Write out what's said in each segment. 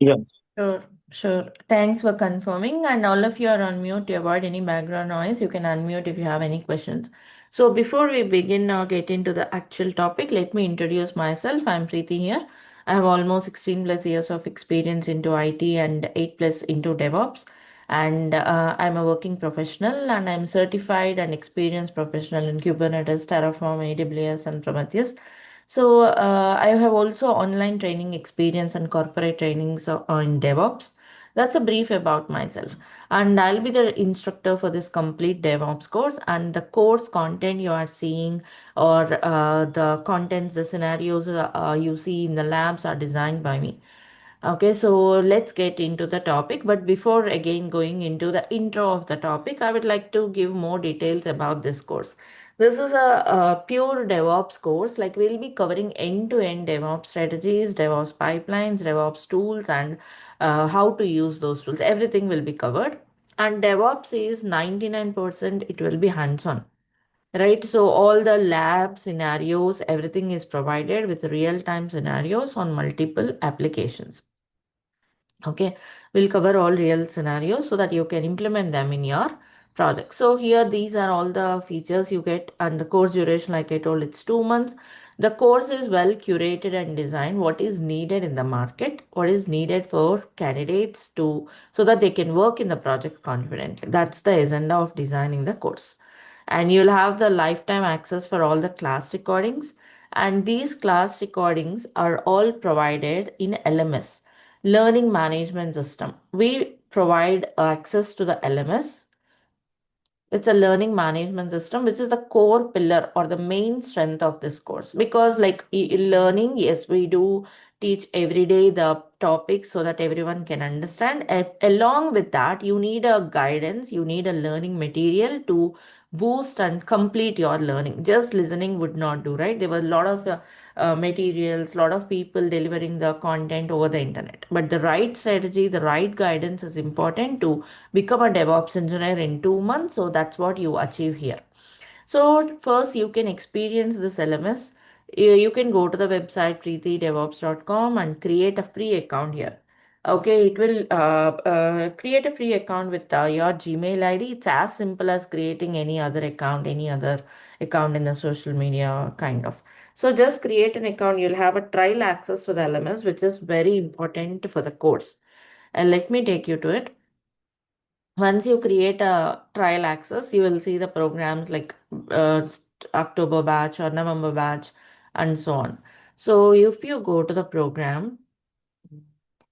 Yeah. Sure, sure. Thanks for confirming. And all of you are on mute to avoid any background noise. You can unmute if you have any questions. So before we begin or get into the actual topic, let me introduce myself. I'm Preeti here. I have almost 16 plus years of experience into IT and 8 plus into DevOps. And I'm a working professional and I'm certified and experienced professional in Kubernetes, Terraform, AWS, and Prometheus. So I have also online training experience and corporate trainings on DevOps. That's a brief about myself. And I'll be the instructor for this complete DevOps course. And the course content you are seeing or the contents, the scenarios you see in the labs are designed by me. Okay, so let's get into the topic. But before again going into the intro of the topic, I would like to give more details about this course. This is a pure DevOps course. Like we'll be covering end-to-end DevOps strategies, DevOps pipelines, DevOps tools, and how to use those tools. Everything will be covered. And DevOps is 99%, it will be hands-on. Right, so all the lab scenarios, everything is provided with real-time scenarios on multiple applications. Okay, we'll cover all real scenarios so that you can implement them in your project. So here, these are all the features you get, and the course duration, like I told, it's 2 months. The course is well curated and designed. What is needed in the market, what is needed for candidates to so that they can work in the project confidently. That's the agenda of designing the course. And you'll have the lifetime access for all the class recordings. And these class recordings are all provided in LMS, Learning Management System. We provide access to the LMS. It's a learning management system, which is the core pillar or the main strength of this course. Because, like learning, yes, we do teach every day the topics so that everyone can understand. Along with that, you need a guidance, you need a learning material to boost and complete your learning. Just listening would not do, right? There were a lot of materials, lot of people delivering the content over the internet. But the right strategy, the right guidance is important to become a DevOps engineer in 2 months. So that's what you achieve here. So first you can experience this LMS. You can go to the website preethidevops.com and create a free account here. Okay, it will create a free account with your Gmail ID. It's as simple as creating any other account in the social media kind of. So just create an account. You'll have a trial access to the LMS, which is very important for the course. And let me take you to it. Once you create a trial access, you will see the programs like October batch or November batch and so on. So if you go to the program,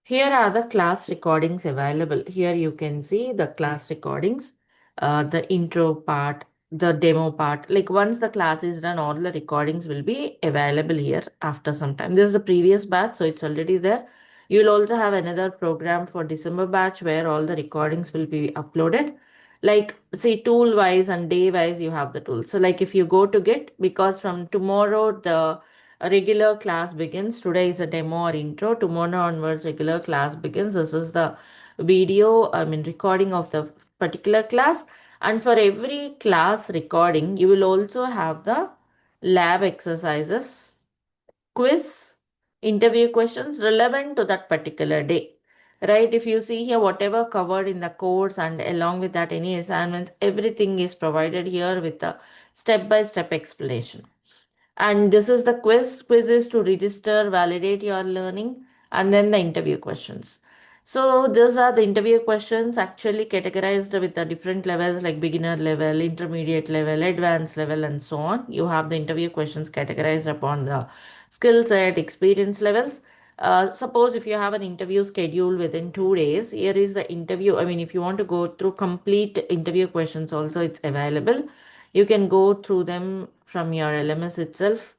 here are the class recordings available. Here you can see the class recordings, the intro part, the demo part. Like once the class is done, all the recordings will be available here after some time. This is the previous batch, so it's already there. You'll also have another program for December batch where all the recordings will be uploaded. Like say tool wise and day wise, you have the tools. So like if you go to Git, because from tomorrow the a regular class begins. Today is a demo or intro. Tomorrow onwards, regular class begins. This is the video, recording of the particular class. And for every class recording, you will also have the lab exercises, quiz, interview questions relevant to that particular day. Right? If you see here, whatever covered in the course and along with that, any assignments, everything is provided here with a step by step explanation. And this is the quiz. Quiz is to register, validate your learning, and then the interview questions. So these are the interview questions actually categorized with the different levels like beginner level, intermediate level, advanced level, and so on. You have the interview questions categorized upon the skill set, experience levels. Suppose if you have an interview schedule within 2 days, here is the interview. If you want to go through complete interview questions, also it's available. You can go through them from your LMS itself.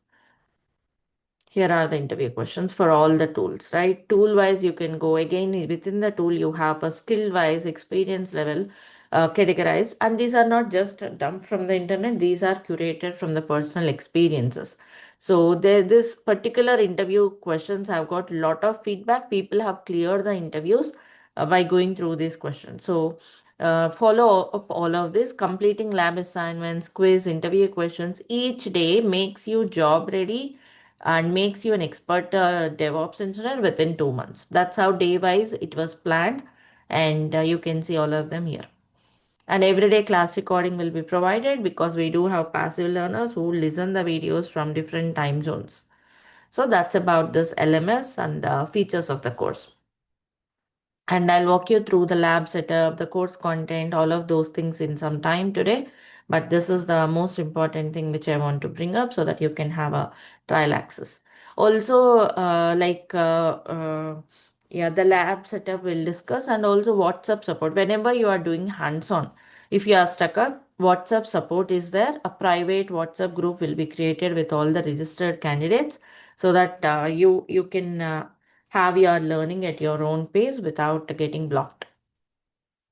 Here are the interview questions for all the tools, right? Tool wise, you can go again within the tool, you have a skill wise experience level categorized. And these are not just dumped from the internet, these are curated from the personal experiences. So this particular interview questions have got a lot of feedback. People have cleared the interviews by going through these questions. So follow up all of this, completing lab assignments, quiz, interview questions each day makes you job ready and makes you an expert DevOps engineer within 2 months. That's how day wise it was planned, and you can see all of them here. And everyday class recording will be provided because we do have passive learners who listen the videos from different time zones. So that's about this LMS and the features of the course. And I'll walk you through the lab setup, the course content, all of those things in some time today. But this is the most important thing which I want to bring up so that you can have a trial access. Also, yeah, the lab setup we'll discuss, and also WhatsApp support. Whenever you are doing hands-on, if you are stuck up, WhatsApp support is there. A private WhatsApp group will be created with all the registered candidates so that you can have your learning at your own pace without getting blocked.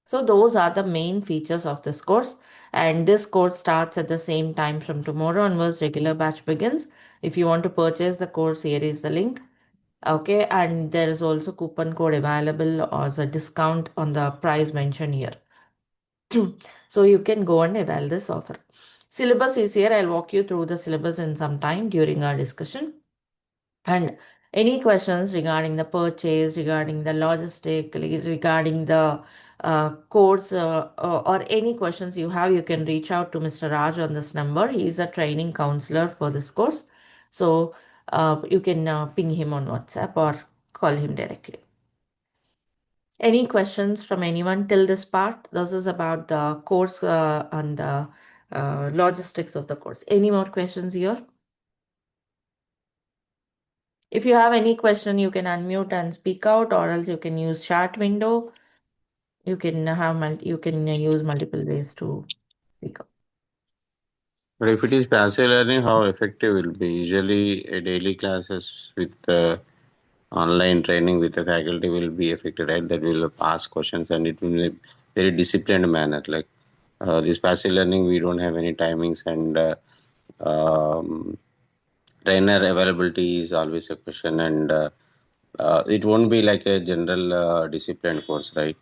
So those are the main features of this course, and this course starts at the same time from tomorrow onwards. Regular batch begins. If you want to purchase the course, here is the link. Okay, and there is also coupon code available as a discount on the price mentioned here. So you can go and avail this offer. Syllabus is here. I'll walk you through the syllabus in some time during our discussion. And any questions regarding the purchase, regarding the logistic, regarding the course, or any questions you have, you can reach out to Mr. Raj on this number. He is a training counselor for this course. So you can ping him on WhatsApp or call him directly. Any questions from anyone till this part? This is about the course and the logistics of the course. Any more questions here? If you have any question, you can unmute and speak out, or else you can use chat window. You can you can use multiple ways to speak up. But if it is passive learning, how effective will be? Usually, a daily classes with online training with the faculty will be effective, right? That will ask questions and it will be very disciplined manner. Like this passive learning, we don't have any timings and um, trainer availability is always a question, and it won't be like a general discipline course, right?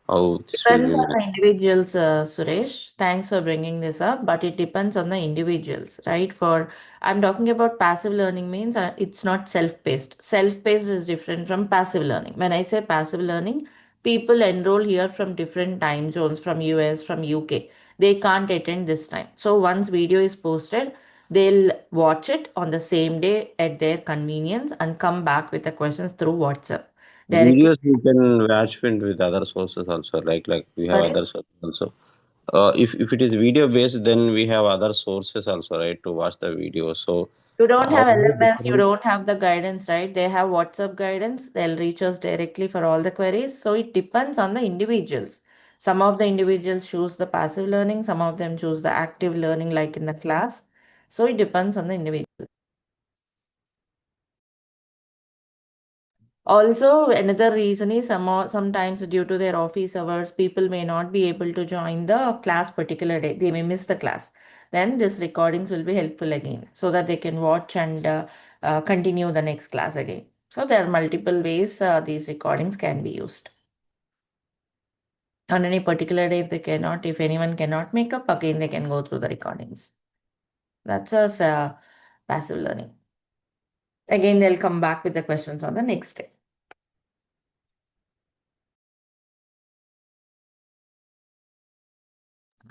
How this will Depends be on managed. the individuals, Suresh. Thanks for bringing this up, but it depends on the individuals, right? For I'm talking about passive learning means it's not self-paced. Self-paced is different from passive learning. When I say passive learning, people enroll here from different time zones, from US, from UK. They can't attend this time. So once video is posted, they'll watch it on the same day at their convenience and come back with the questions through WhatsApp directly. Videos we can watch it with other sources also, like we have Sorry? other sources also. If it is video based, then we have other sources also, right, to watch the video. So You don't how have is it LMS, you different? don't have the guidance, right? They have WhatsApp guidance. They'll reach us directly for all the queries. So it depends on the individuals. Some of the individuals choose the passive learning, some of them choose the active learning, like in the class. So it depends on the individual. Also, another reason is sometimes due to their office hours, people may not be able to join the class particular day. They may miss the class. Then this recordings will be helpful again so that they can watch and continue the next class again. So there are multiple ways these recordings can be used. On any particular day, if anyone cannot make up, again they can go through the recordings. That's us passive learning. Again, they'll come back with the questions on the next day.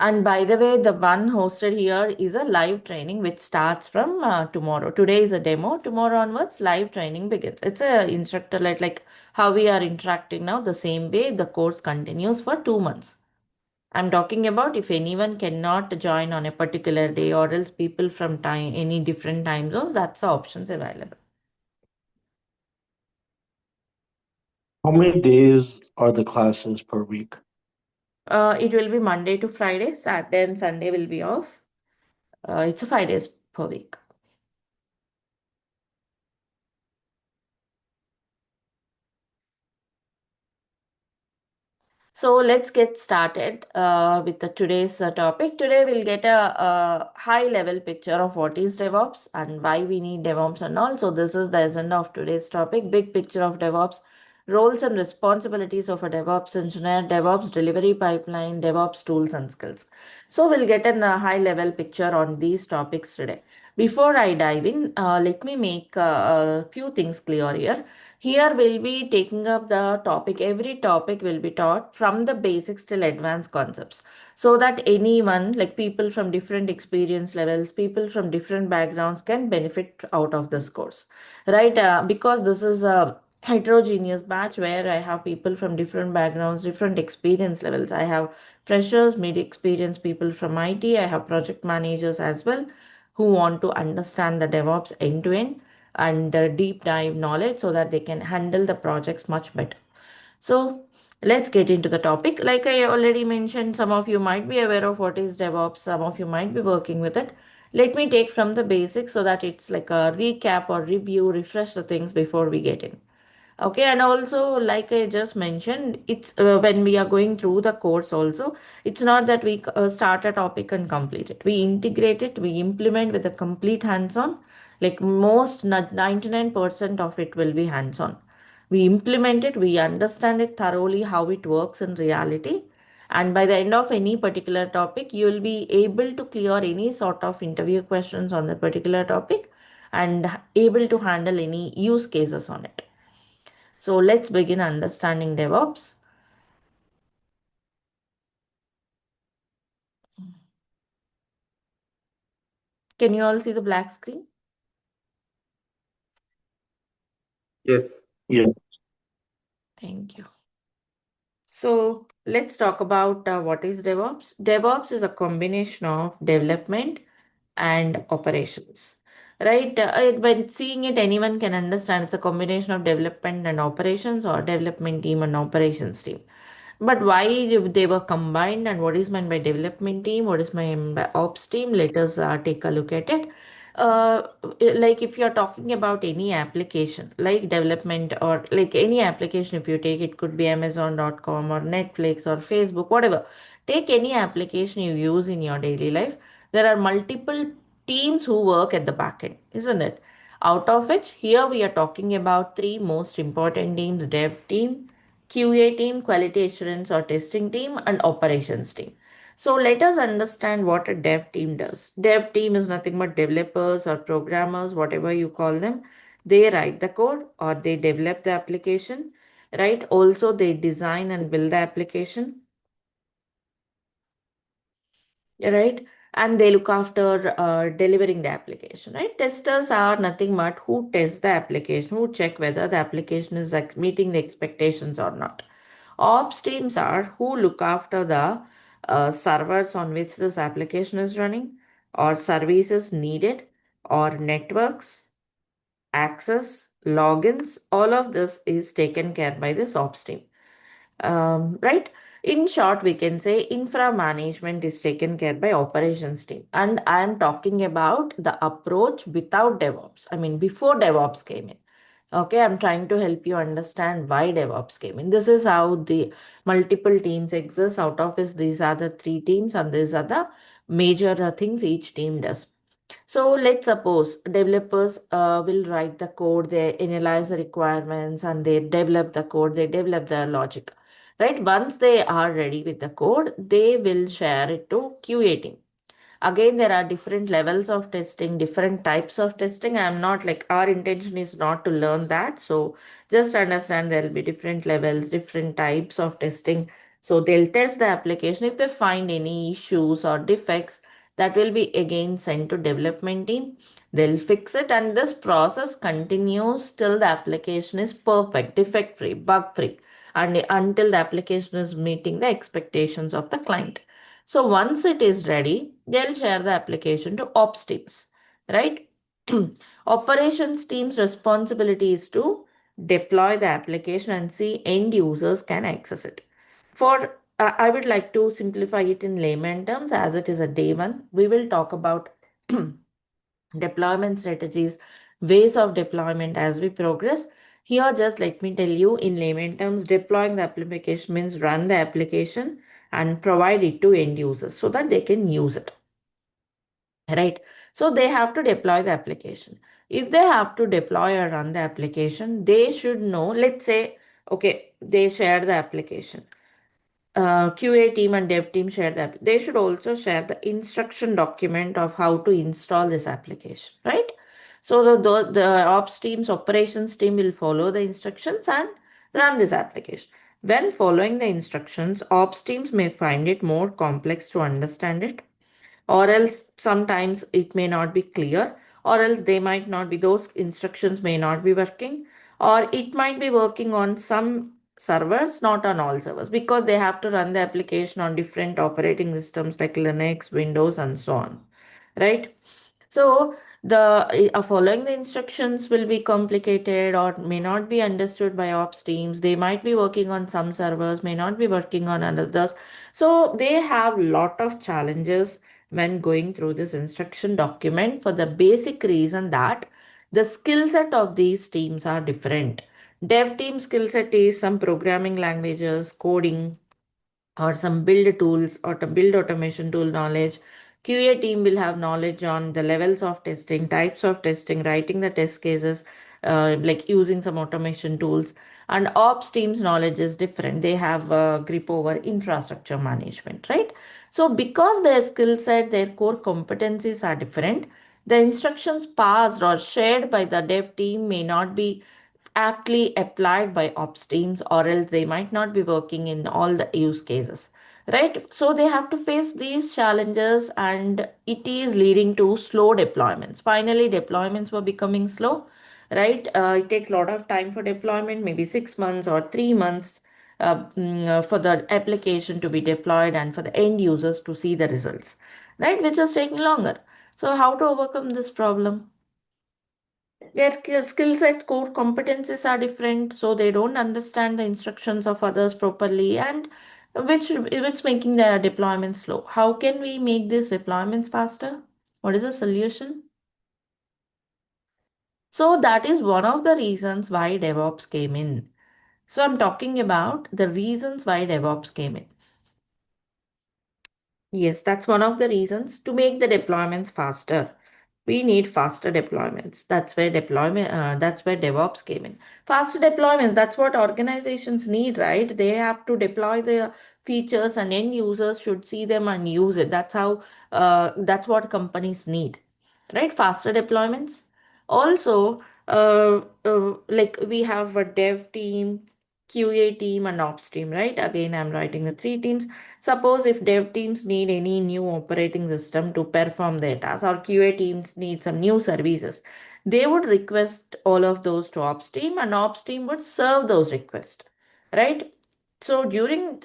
And by the way, the one hosted here is a live training which starts from tomorrow. Today is a demo. Tomorrow onwards, live training begins. It's a instructor like how we are interacting now. The same way the course continues for 2 months. I'm talking about if anyone cannot join on a particular day or else people from any different time zones, that's the options available. How many days are the classes per week? It will be Monday to Friday. Saturday and Sunday will be off. It's a 5 days per week. So let's get started with today's topic. Today we'll get a high level picture of what is DevOps and why we need DevOps and all. So this is the agenda of today's topic, big picture of DevOps, roles and responsibilities of a DevOps engineer, DevOps delivery pipeline, DevOps tools and skills. So we'll get a high level picture on these topics today. Before I dive in, let me make a few things clear here. Here we'll be taking up the topic. Every topic will be taught from the basics till advanced concepts, so that anyone, like people from different experience levels, people from different backgrounds, can benefit out of this course, right? Because this is a heterogeneous batch where I have people from different backgrounds, different experience levels. I have freshers, mid experienced people from IT. I have project managers as well who want to understand the DevOps end to end and deep dive knowledge so that they can handle the projects much better. So let's get into the topic. Like I already mentioned, some of you might be aware of what is DevOps, some of you might be working with it. Let me take from the basics so that it's like a recap or review, refresh the things before we get in. Okay, and also, like I just mentioned, it's when we are going through the course, also, it's not that we start a topic and complete it. We integrate it, we implement with a complete hands on. Like most 99% of it will be hands on. We implement it, we understand it thoroughly, how it works in reality. And by the end of any particular topic, you will be able to clear any sort of interview questions on the particular topic and able to handle any use cases on it. So let's begin understanding DevOps. Can you all see the black screen? Yes. Yeah. Thank you. So let's talk about what is DevOps. DevOps is a combination of development and operations, right? When seeing it, anyone can understand it's a combination of development and operations, or development team and operations team. But why they were combined and what is meant by development team, what is meant by ops team, let us take a look at it. Uh, like if you're talking about any application like development, or like any application, if you take, it could be Amazon.com or Netflix or Facebook, whatever. Take any application you use in your daily life. There are multiple teams who work at the back end, isn't it? Out of which, here we are talking about three most important teams: dev team, QA team, quality assurance or testing team, and operations team. So let us understand what a dev team does. Dev team is nothing but developers or programmers, whatever you call them. They write the code or they develop the application, right? Also, they design and build the application, right? And they look after delivering the application, right? Testers are nothing but who test the application, who check whether the application is meeting the expectations or not. Ops teams are who look after the servers on which this application is running, or services needed, or networks, access, logins. All of this is taken care by this ops team, right? In short, we can say infra management is taken care by operations team. And I am talking about the approach without DevOps. I mean, before DevOps came in. Okay, I'm trying to help you understand why DevOps came in. This is how the multiple teams exist. Out of this, these are the three teams, and these are the major things each team does. So let's suppose developers will write the code, they analyze the requirements, and they develop the code, they develop the logic, right? Once they are ready with the code, they will share it to QA team. Again, there are different levels of testing, different types of testing. I'm not like, our intention is not to learn that. So just understand there will be different levels, different types of testing. So they'll test the application. If they find any issues or defects, that will be again sent to development team. They'll fix it, and this process continues till the application is perfect, defect free, bug free, and until the application is meeting the expectations of the client. So once it is ready, they'll share the application to ops teams, right? Operations team's responsibility is to deploy the application and see end users can access it. For I would like to simplify it in layman terms, as it is a day one. We will talk about deployment strategies, ways of deployment as we progress. Here, just let me tell you in layman terms, deploying the application means run the application and provide it to end users so that they can use it, right? So they have to deploy the application. If they have to deploy or run the application, they should know, let's say, Okay, they share the application. QA team and dev team share the they should also share the instruction document of how to install this application, right? So the ops teams, operations team will follow the instructions and run this application. When following the instructions, ops teams may find it more complex to understand it, or else sometimes it may not be clear, or else they might not be, those instructions may not be working, or it might be working on some servers, not on all servers, because they have to run the application on different operating systems like Linux, Windows, and so on, right? So the following the instructions will be complicated or may not be understood by ops teams. They might be working on some servers, may not be working on others. So they have lot of challenges when going through this instruction document, for the basic reason that the skill set of these teams are different. Dev team skill set is some programming languages, coding, or some build tools or to build automation tool knowledge. QA team will have knowledge on the levels of testing, types of testing, writing the test cases, like using some automation tools. And ops team's knowledge is different. They have a grip over infrastructure management, right? So because their skill set, their core competencies are different, the instructions passed or shared by the dev team may not be aptly applied by ops teams, or else they might not be working in all the use cases, right? So they have to face these challenges, and it is leading to slow deployments. Finally, deployments were becoming slow, right? It takes a lot of time for deployment, maybe 6 months or 3 months, for the application to be deployed and for the end users to see the results, right? Which is taking longer. So how to overcome this problem? Their skill set, core competencies are different, so they don't understand the instructions of others properly, and which making their deployment slow. How can we make these deployments faster? What is the solution? So that is one of the reasons why DevOps came in. So I'm talking about the reasons why DevOps came in. Yes, that's one of the reasons to make the deployments faster. We need faster deployments. That's where DevOps came in. Faster deployments, that's what organizations need, right? They have to deploy the features and end users should see them and use it. That's what companies need, right? Faster deployments. Also, like we have a dev team, QA team, and ops team, right? Again, I'm writing the three teams. Suppose if dev teams need any new operating system to perform their tasks, or QA teams need some new services, they would request all of those to ops team, and ops team would serve those requests, right? So during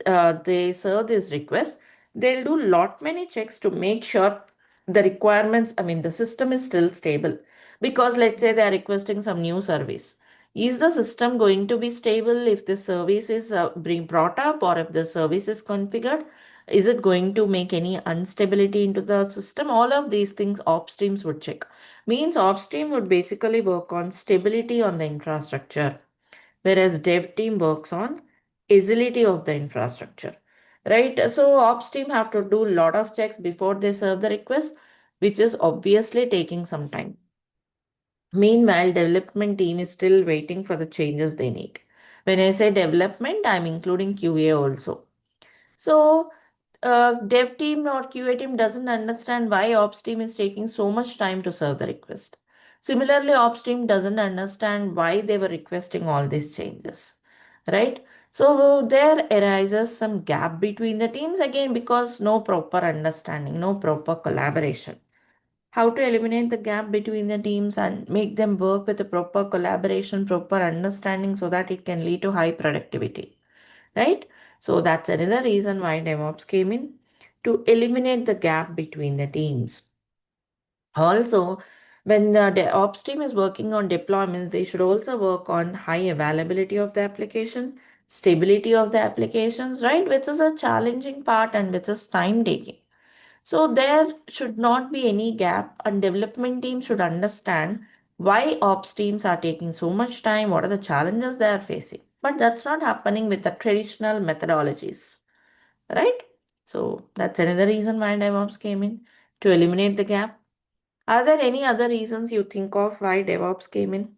they serve this request, they'll do lot many checks to make sure the requirements, I mean the system is still stable. Because let's say they are requesting some new service, is the system going to be stable if the service is being brought up, or if the service is configured? Is it going to make any instability into the system? All of these things ops teams would check. Means ops team would basically work on stability on the infrastructure, whereas dev team works on agility of the infrastructure, right? So ops team have to do a lot of checks before they serve the request, which is obviously taking some time. Meanwhile, development team is still waiting for the changes they need. When I say development, I'm including QA also. So, dev team or QA team doesn't understand why ops team is taking so much time to serve the request. Similarly, ops team doesn't understand why they were requesting all these changes, right? So there arises some gap between the teams again, because no proper understanding, no proper collaboration. How to eliminate the gap between the teams and make them work with a proper collaboration, proper understanding, so that it can lead to high productivity, right? So that's another reason why DevOps came in, to eliminate the gap between the teams. Also, when the ops team is working on deployments, they should also work on high availability of the application, stability of the applications, right? Which is a challenging part and which is time taking. So there should not be any gap, and development team should understand why ops teams are taking so much time, what are the challenges they are facing. But that's not happening with the traditional methodologies, right? So that's another reason why DevOps came in, to eliminate the gap. Are there any other reasons you think of why DevOps came in?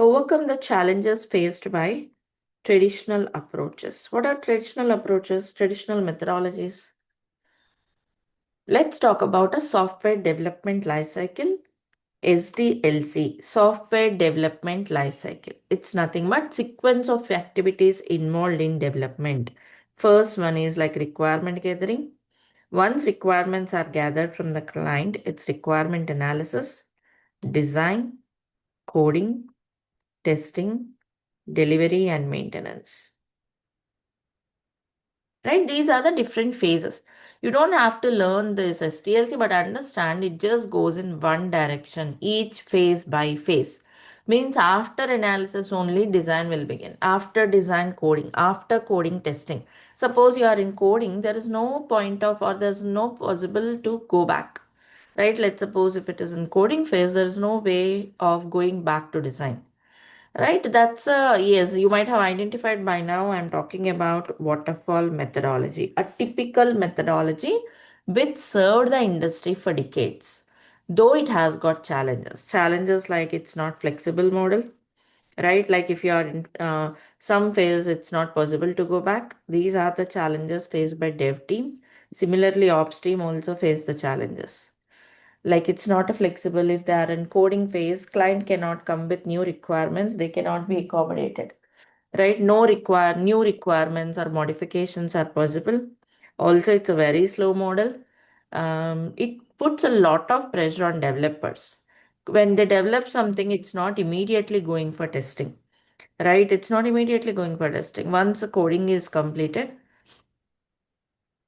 Overcome the challenges faced by traditional approaches. What are traditional approaches, traditional methodologies? Let's talk about a software development lifecycle, SDLC, software development lifecycle. It's nothing but sequence of activities involved in development. First one is like requirement gathering. Once requirements are gathered from the client, it's requirement analysis, design, coding, testing, delivery, and maintenance. Right? These are the different phases. You don't have to learn this STLC, but understand it just goes in one direction, each phase by phase. Means after analysis only design will begin. After design coding, after coding testing. Suppose you are in coding, there is no point of or there's no possible to go back. Right? Let's suppose if it is in coding phase, there is no way of going back to design. Right, that's yes, you might have identified by now. I'm talking about waterfall methodology, a typical methodology which served the industry for decades. Though it has got challenges, challenges like it's not flexible model, right? Like if you are in some phase, it's not possible to go back. These are the challenges faced by dev team. Similarly, ops team also face the challenges. Like it's not a flexible, if they are in coding phase, client cannot come with new requirements, they cannot be accommodated, right? No require new requirements or modifications are possible. Also, it's a very slow model. It puts a lot of pressure on developers. When they develop something, it's not immediately going for testing, right? It's not immediately going for testing. Once the coding is completed,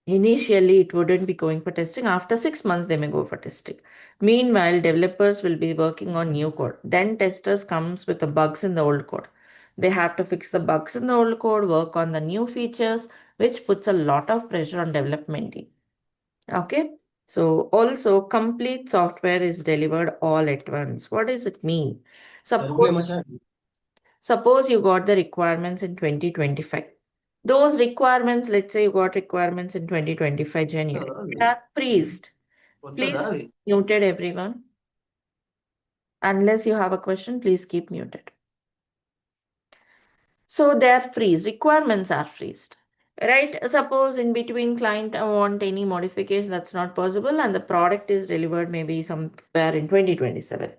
initially, it wouldn't be going for testing. After 6 months, they may go for testing. Meanwhile, developers will be working on new code. Then testers comes with the bugs in the old code. They have to fix the bugs in the old code, work on the new features, which puts a lot of pressure on development team. Okay. So also complete software is delivered all at once. What does it mean? Suppose you got the requirements in 2025. Those requirements, let's say you got requirements in 2025 January, they are freezed. Please muted everyone. Unless you have a question, please keep muted. So they are freeze, requirements are freezed. Right? Suppose in between client want any modification, that's not possible, and the product is delivered maybe somewhere in 2027.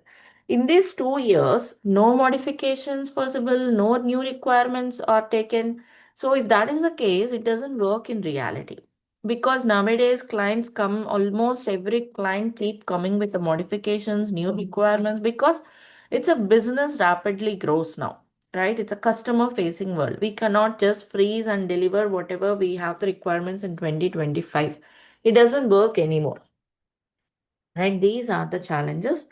In these 2 years, no modifications possible, no new requirements are taken. So if that is the case, it doesn't work in reality. Because nowadays clients come, almost every client keep coming with the modifications, new requirements, because it's a business rapidly grows now, right? It's a customer facing world. We cannot just freeze and deliver whatever we have the requirements in 2025. It doesn't work anymore, right? These are the challenges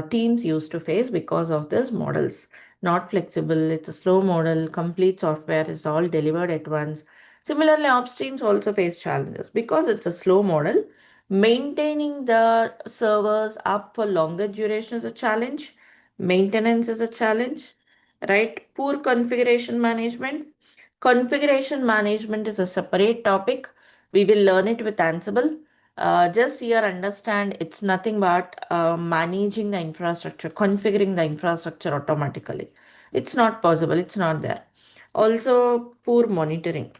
teams used to face because of these models. Not flexible, it's a slow model, complete software is all delivered at once. Similarly, ops teams also face challenges because it's a slow model. Maintaining the servers up for longer duration is a challenge. Maintenance is a challenge, right? Poor configuration management. Configuration management is a separate topic. We will learn it with Ansible. Just here understand it's nothing but managing the infrastructure, configuring the infrastructure automatically. It's not possible, it's not there. Also, poor monitoring.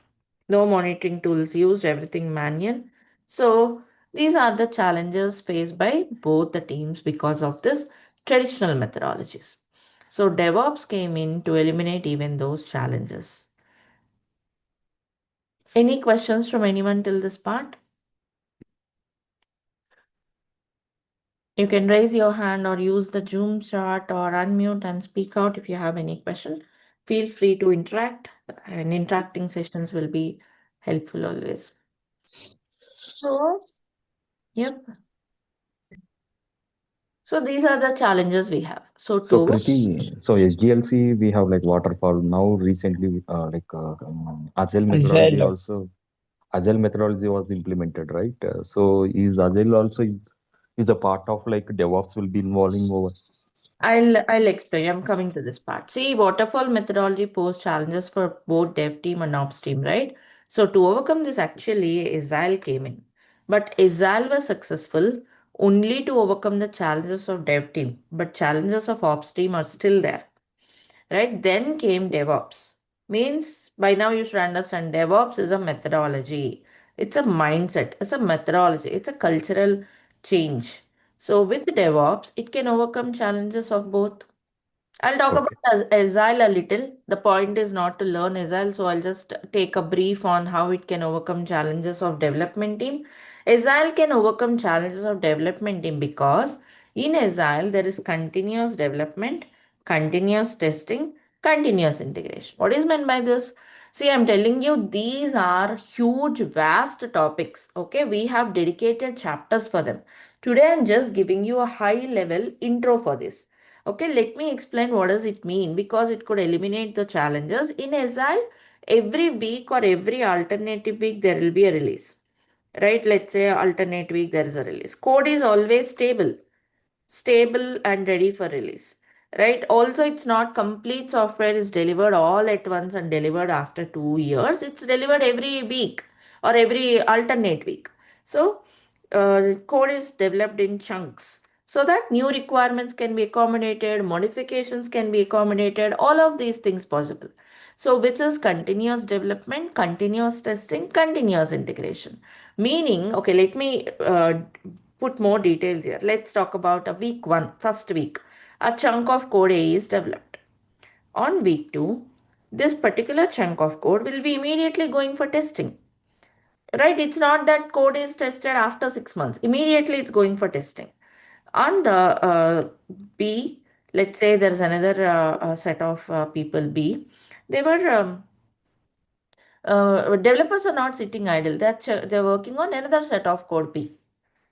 No monitoring tools used, everything manual. So, these are the challenges faced by both the teams because of this traditional methodologies. So, DevOps came in to eliminate even those challenges. Any questions from anyone till this part? You can raise your hand or use the Zoom chat or unmute and speak out if you have any question. Feel free to interact, and interacting sessions will be helpful always. So, yep. So these are the challenges we have. So So to pretty, so SDLC we have like waterfall now recently Agile methodology Agile. also. Agile methodology was implemented, right? So is Agile also is a part of like DevOps will be involving over. I'll explain. I'm coming to this part. See, waterfall methodology pose challenges for both dev team and ops team, right? So to overcome this, actually, Agile came in. But Agile was successful only to overcome the challenges of dev team. But challenges of ops team are still there. right? Then came DevOps. Means by now you should understand DevOps is a methodology. It's a mindset. It's a methodology. It's a cultural change. So with DevOps, it can overcome challenges of both. I'll talk about Okay. Agile a little. The point is not to learn Agile, so I'll just take a brief on how it can overcome challenges of development team. Agile can overcome challenges of development team because in Agile there is continuous development, continuous testing, continuous integration. What is meant by this? See, I'm telling you, these are huge, vast topics. Okay, we have dedicated chapters for them. Today, I'm just giving you a high level intro for this. Okay, let me explain what does it mean because it could eliminate the challenges. In Agile, every week or every alternative week there will be a release. Right? Let's say alternate week there is a release. Code is always stable and ready for release, right? Also, it's not complete software is delivered all at once and delivered after 2 years. It's delivered every week or every alternate week. So code is developed in chunks so that new requirements can be accommodated, modifications can be accommodated, all of these things possible. So which is continuous development, continuous testing, continuous integration. Meaning, okay, let me put more details here. Let's talk about a week one, first week. A chunk of code A is developed. On week two, this particular chunk of code will be immediately going for testing. Right? It's not that code is tested after 6 months. Immediately it's going for testing. On the B, let's say there's another set of people B. They were developers are not sitting idle. They're working on another set of code B.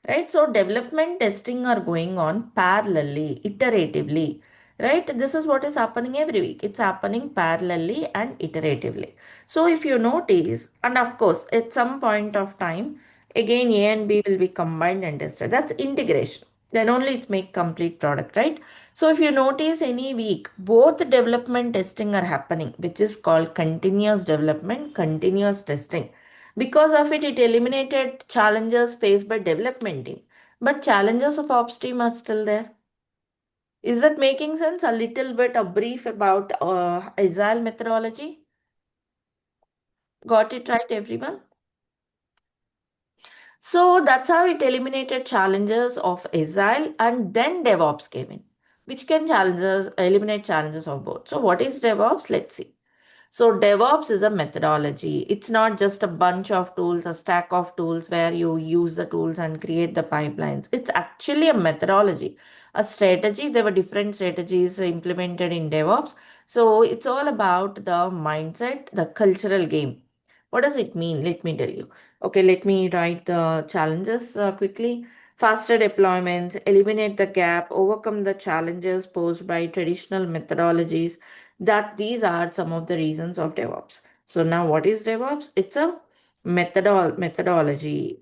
Right, so development testing are going on parallelly, iteratively, right? This is what is happening every week. It's happening parallelly and iteratively. So if you notice, and of course at some point of time again A and B will be combined and tested. That's integration, then only it make complete product, right? So if you notice any week both development testing are happening, which is called continuous development, continuous testing. Because of it, it eliminated challenges faced by development team. But challenges of ops team are still there. Is that making sense? A little bit of brief about Agile methodology. Got it right, everyone? So that's how it eliminated challenges of Agile and then DevOps came in, which can eliminate challenges of both. So what is DevOps? Let's see. So DevOps is a methodology. It's not just a bunch of tools, a stack of tools where you use the tools and create the pipelines. It's actually a methodology, a strategy. There were different strategies implemented in DevOps. So it's all about the mindset, the cultural game. What does it mean? Let me tell you. Okay, let me write the challenges quickly. Faster deployments, eliminate the gap, overcome the challenges posed by traditional methodologies. That these are some of the reasons of DevOps. So now what is DevOps? It's a methodology,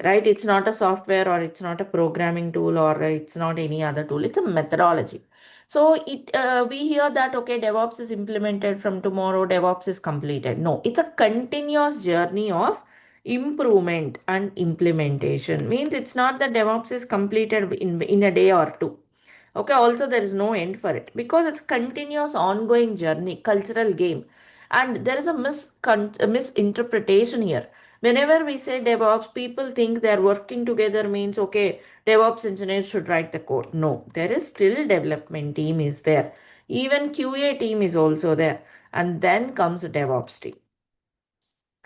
right? It's not a software or it's not a programming tool or it's not any other tool. It's a methodology. So we hear that okay, DevOps is implemented from tomorrow, DevOps is completed. No, it's a continuous journey of improvement and implementation. Means it's not that DevOps is completed in a day or two. Okay, also there is no end for it because it's continuous ongoing journey, cultural game. And there is a misinterpretation here. Whenever we say DevOps, people think they're working together means okay, DevOps engineers should write the code. No, there is still development team is there. Even QA team is also there. And then comes DevOps team.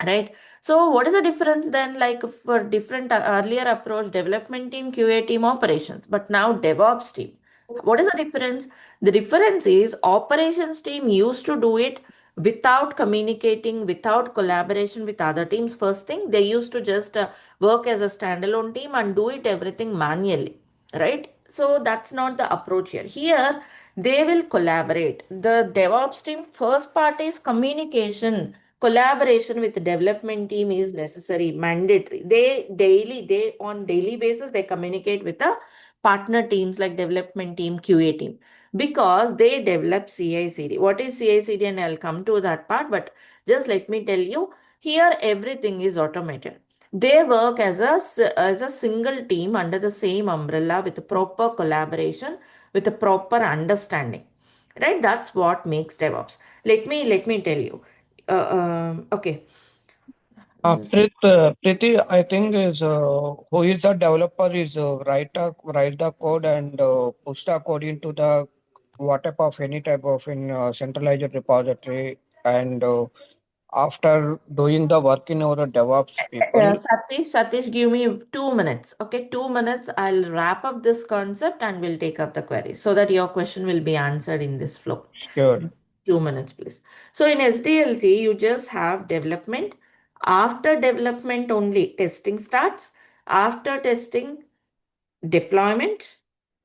Right. So what is the difference then? Like for different earlier approach, development team, QA team, operations, but now DevOps team. What is the difference? The difference is operations team used to do it without communicating, without collaboration with other teams. First thing, they used to just work as a standalone team and do it everything manually. Right. So that's not the approach here. Here, they will collaborate. The DevOps team, first part is communication. Collaboration with the development team is necessary, mandatory. They on daily basis they communicate with the partner teams like development team, QA team, because they develop CI/CD. What is CI/CD? And I'll come to that part, but just let me tell you here everything is automated. They work as a single team under the same umbrella with proper collaboration, with a proper understanding. right? That's what makes DevOps. Let me tell you. Okay. Preeti, I think is who is the developer is write the code and push the code into the what type of any type of in centralized repository, and after doing the work in our DevOps people. Satish, give me 2 minutes. Okay, 2 minutes. I'll wrap up this concept and we'll take up the query so that your question will be answered in this flow. Sure. 2 minutes, please. So in SDLC, you just have development. After development, only testing starts. After testing, deployment.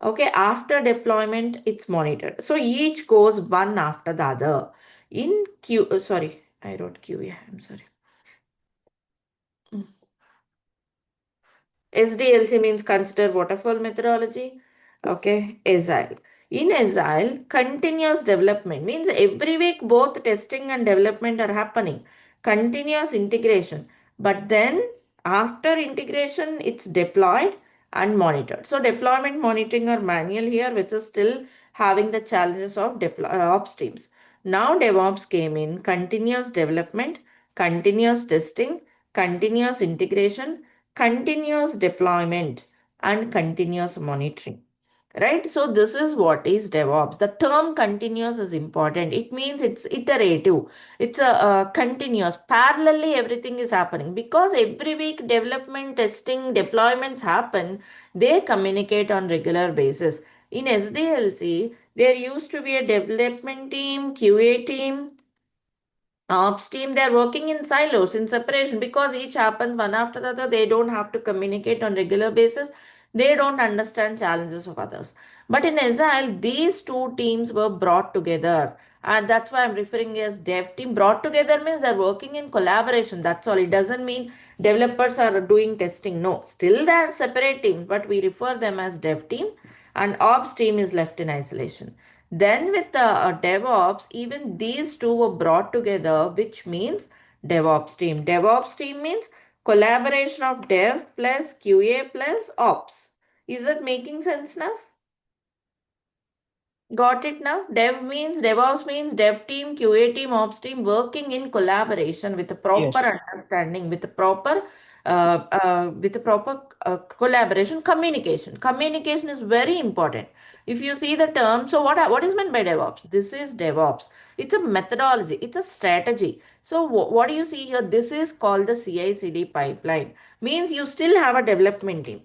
Okay, after deployment, it's monitored. So each goes one after the other. In Q, sorry, I wrote QA. I'm sorry. SDLC means consider waterfall methodology. Okay, Agile. In Agile, continuous development means every week both testing and development are happening. Continuous integration. But then after integration, it's deployed and monitored. So deployment monitoring are manual here, which is still having the challenges of ops teams. Now DevOps came in, continuous development, continuous testing, continuous integration, continuous deployment, and continuous monitoring, right? So this is what is DevOps. The term continuous is important. It means it's iterative. It's a continuous, parallelly everything is happening, because every week development, testing, deployments happen. They communicate on regular basis. In SDLC there used to be a development team, QA team, ops team. They're working in silos, in separation, because each happens one after the other. They don't have to communicate on regular basis. They don't understand challenges of others. But in Agile, these two teams were brought together, and that's why I'm referring as dev team. Brought together means they're working in collaboration. That's all. It doesn't mean developers are doing testing. No, still they're separate teams, but we refer them as dev team, and ops team is left in isolation. Then with the DevOps, even these two were brought together, which means DevOps team. DevOps team means collaboration of dev plus QA plus ops. Is it making sense now? Got it now? DevOps means dev team, QA team, ops team working in collaboration with a proper Yes. understanding, with a proper collaboration, communication. Communication is very important. If you see the term, so what is meant by DevOps? This is DevOps. It's a methodology. It's a strategy. So what do you see here? This is called the CI/CD pipeline. Means you still have a development team.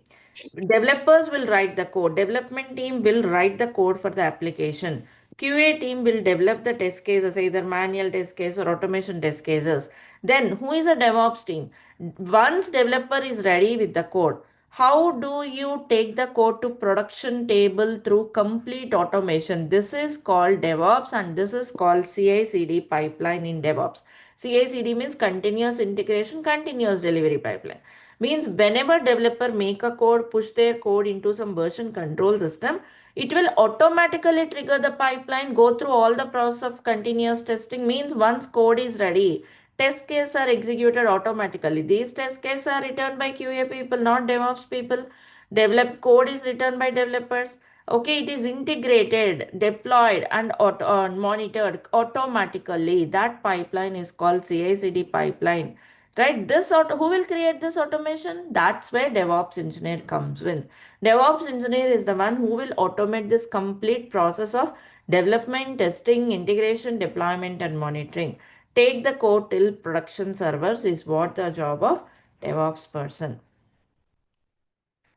Developers will write the code. Development team will write the code for the application. QA team will develop the test cases, either manual test case or automation test cases. Then who is a DevOps team? Once developer is ready with the code, how do you take the code to production table through complete automation? This is called DevOps, and this is called CI/CD pipeline in DevOps. CI/CD means continuous integration, continuous delivery pipeline. Means whenever developer make a code, push their code into some version control system, it will automatically trigger the pipeline, go through all the process of continuous testing. Means once code is ready, test cases are executed automatically. These test cases are written by QA people, not DevOps people. Develop code is written by developers. Okay, it is integrated, deployed, and monitored automatically. That pipeline is called CI/CD pipeline. Right? Who will create this automation? That's where DevOps engineer comes in. DevOps engineer is the one who will automate this complete process of development, testing, integration, deployment, and monitoring. Take the code till production servers is what the job of DevOps person.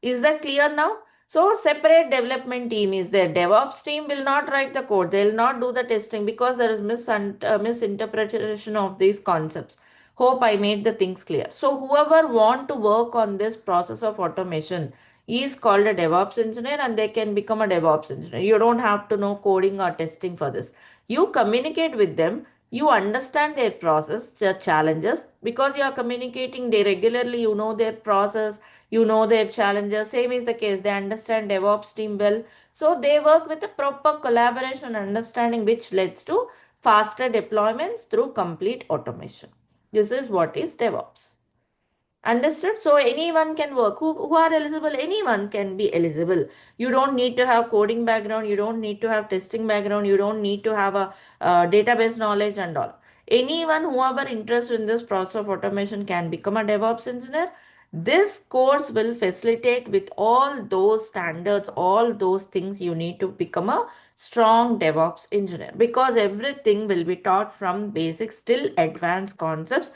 Is that clear now? So separate development team is there. DevOps team will not write the code. They will not do the testing, because there is misinterpretation of these concepts. Hope I made the things clear. So whoever want to work on this process of automation is called a DevOps engineer, and they can become a DevOps engineer. You don't have to know coding or testing for this. You communicate with them. You understand their process, their challenges, because you are communicating they regularly. You know their process, you know their challenges. Same is the case. They understand DevOps team well. So they work with a proper collaboration and understanding, which leads to faster deployments through complete automation. This is what is DevOps. Understood? So anyone can work. Who are eligible? Anyone can be eligible. You don't need to have coding background. You don't need to have testing background. You don't need to have a database knowledge and all. Anyone, whoever interested in this process of automation can become a DevOps engineer. This course will facilitate with all those standards, all those things you need to become a strong DevOps engineer, because everything will be taught from basics till advanced concepts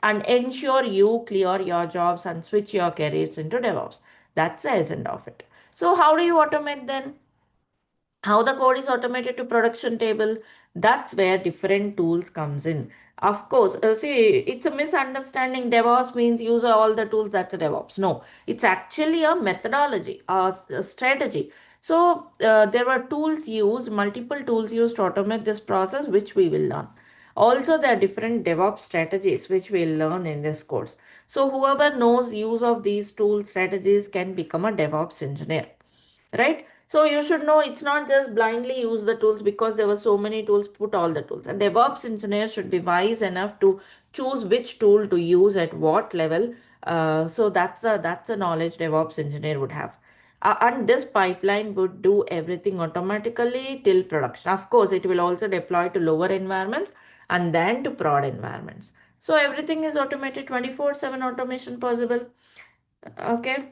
and ensure you clear your jobs and switch your careers into DevOps. That's the essence of it. So how do you automate then? How the code is automated to production table, that's where different tools comes in. Of course, see, it's a misunderstanding. DevOps means use all the tools, that's a DevOps. No, it's actually a methodology, a strategy. So there were tools used, multiple tools used to automate this process, which we will learn. Also, there are different DevOps strategies which we'll learn in this course. So whoever knows use of these tool strategies can become a DevOps engineer, right? So you should know it's not just blindly use the tools because there were so many tools, put all the tools. A DevOps engineer should be wise enough to choose which tool to use at what level. So that's a knowledge DevOps engineer would have. And this pipeline would do everything automatically till production. Of course, it will also deploy to lower environments and then to prod environments. So everything is automated, 24/7 automation possible. Okay.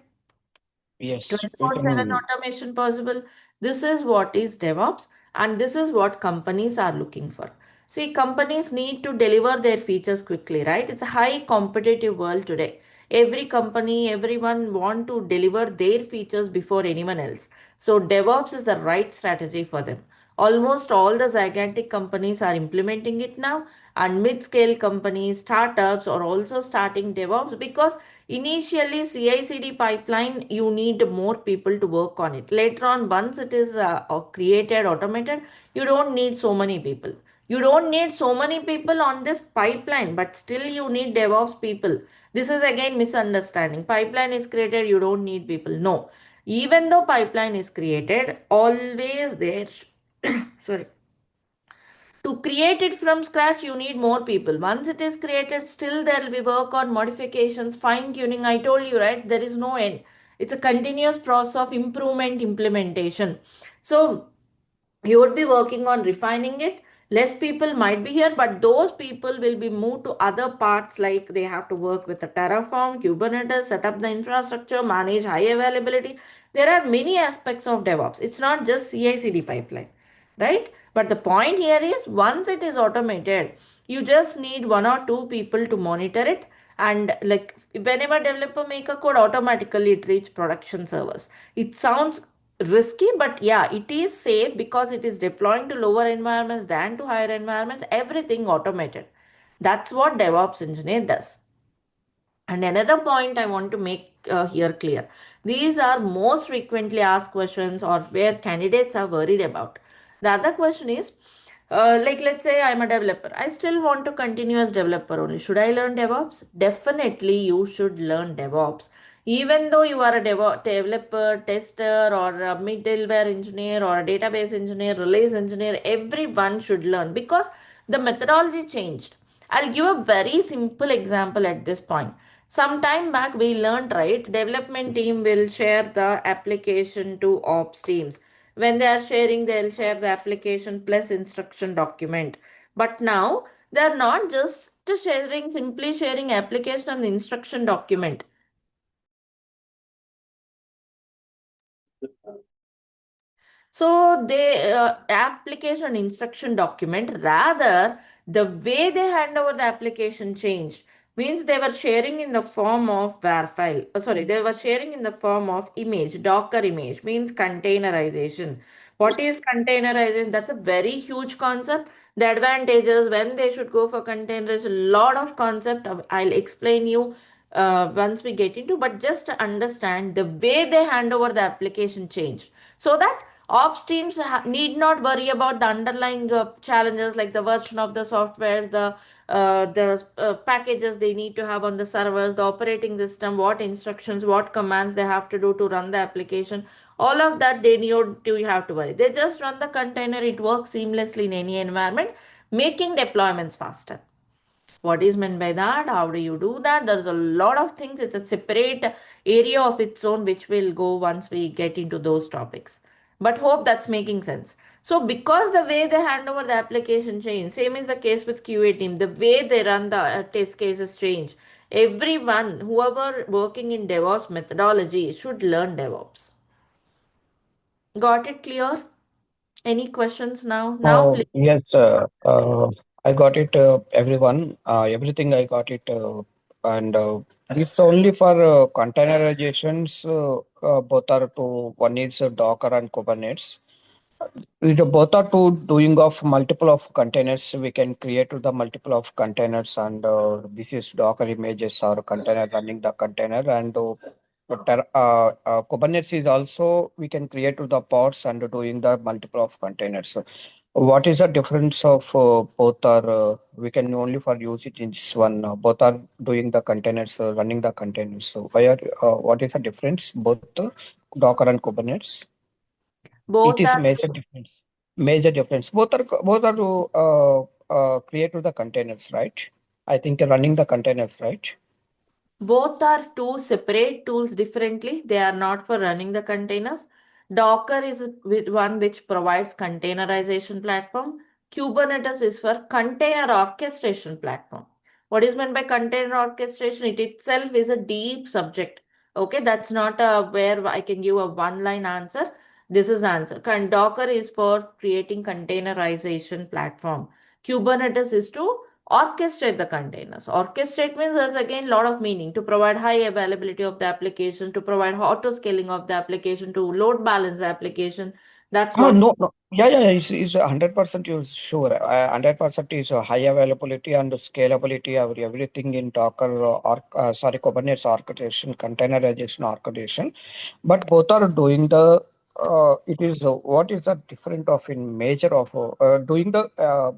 Yes, we can 24/7 move. automation possible. This is what is DevOps, and this is what companies are looking for. See, companies need to deliver their features quickly, right? It's a high competitive world today. Every company, everyone want to deliver their features before anyone else. So DevOps is the right strategy for them. Almost all the gigantic companies are implementing it now, and mid-scale companies, startups are also starting DevOps because initially CI/CD pipeline you need more people to work on it. Later on, once it is created, automated, you don't need so many people. You don't need so many people on this pipeline, but still you need DevOps people. This is again misunderstanding. Pipeline is created, you don't need people. No, even though pipeline is created, always there. Sorry, to create it from scratch you need more people. Once it is created, still there will be work on modifications, fine tuning. I told you, right, there is no end. It's a continuous process of improvement, implementation. So you would be working on refining it. Less people might be here, but those people will be moved to other parts, like they have to work with the Terraform, Kubernetes, set up the infrastructure, manage high availability. There are many aspects of DevOps. It's not just CI/CD pipeline, right? But the point here is, once it is automated, you just need one or two people to monitor it. And like whenever developer make a code, automatically it reach production servers. It sounds risky, but yeah, it is safe because it is deploying to lower environments than to higher environments. Everything automated. That's what DevOps engineer does. And another point I want to make here clear, these are most frequently asked questions or where candidates are worried about. The other question is, like let's say I'm a developer, I still want to continue as developer only. Should I learn DevOps? Definitely, you should learn DevOps. Even though you are a developer, tester, or a middleware engineer, or a database engineer, release engineer, everyone should learn because the methodology changed. I'll give a very simple example at this point. Some time back, we learned, right? Development team will share the application to ops teams. When they are sharing, they'll share the application plus instruction document. But now they're not just sharing, simply sharing application and instruction document. So the application instruction document, rather the way they hand over the application changed. Means they were sharing in the form of var file. Sorry, they were sharing in the form of image, Docker image. Means containerization. What is containerization? That's a very huge concept. The advantages when they should go for container is a lot of concept. I'll explain you once we get into. But just to understand the way they hand over the application changed, so that ops teams need not worry about the underlying challenges like the version of the softwares, the packages they need to have on the servers, the operating system, what instructions, what commands they have to do to run the application. All of that they need to have to worry. They just run the container, it works seamlessly in any environment, making deployments faster. What is meant by that? How do you do that? There's a lot of things. It's a separate area of its own, which will go once we get into those topics. But hope that's making sense. So because the way they hand over the application change, same is the case with QA team, the way they run the test cases change. Everyone, whoever working in DevOps methodology should learn DevOps. Got it clear? Any questions now? Now, please. Yes, I got it, everyone. Everything I got it. And This only for containerizations, both are to one is Docker and Kubernetes. With both are to doing of multiple of containers, we can create the multiple of containers, and this is Docker images or container running the container, and Kubernetes is also we can create the pods and doing the multiple of containers. What is the difference of both are we can only for use it in this one. Both are doing the containers, running the containers. So why are what is the difference both Docker and Kubernetes? It Both is are major difference. Major difference. Both are to create the containers, right? I think running the containers, right? Both are two separate tools differently. They are not for running the containers. Docker is one which provides containerization platform. Kubernetes is for container orchestration platform. What is meant by container orchestration? It itself is a deep subject. Okay, that's not where I can give a one-line answer. This is answer. Docker is for creating containerization platform. Kubernetes is to orchestrate the containers. Orchestrate means there's again a lot of meaning to provide high availability of the application, to provide auto scaling of the application, to load balance the application. That's Oh, what. no, no. Yeah, yeah, is 100% you sure. 100% is high availability and scalability of everything in Docker or sorry, Kubernetes orchestration, containerization orchestration. But both are doing the it is what is the different of in major of doing the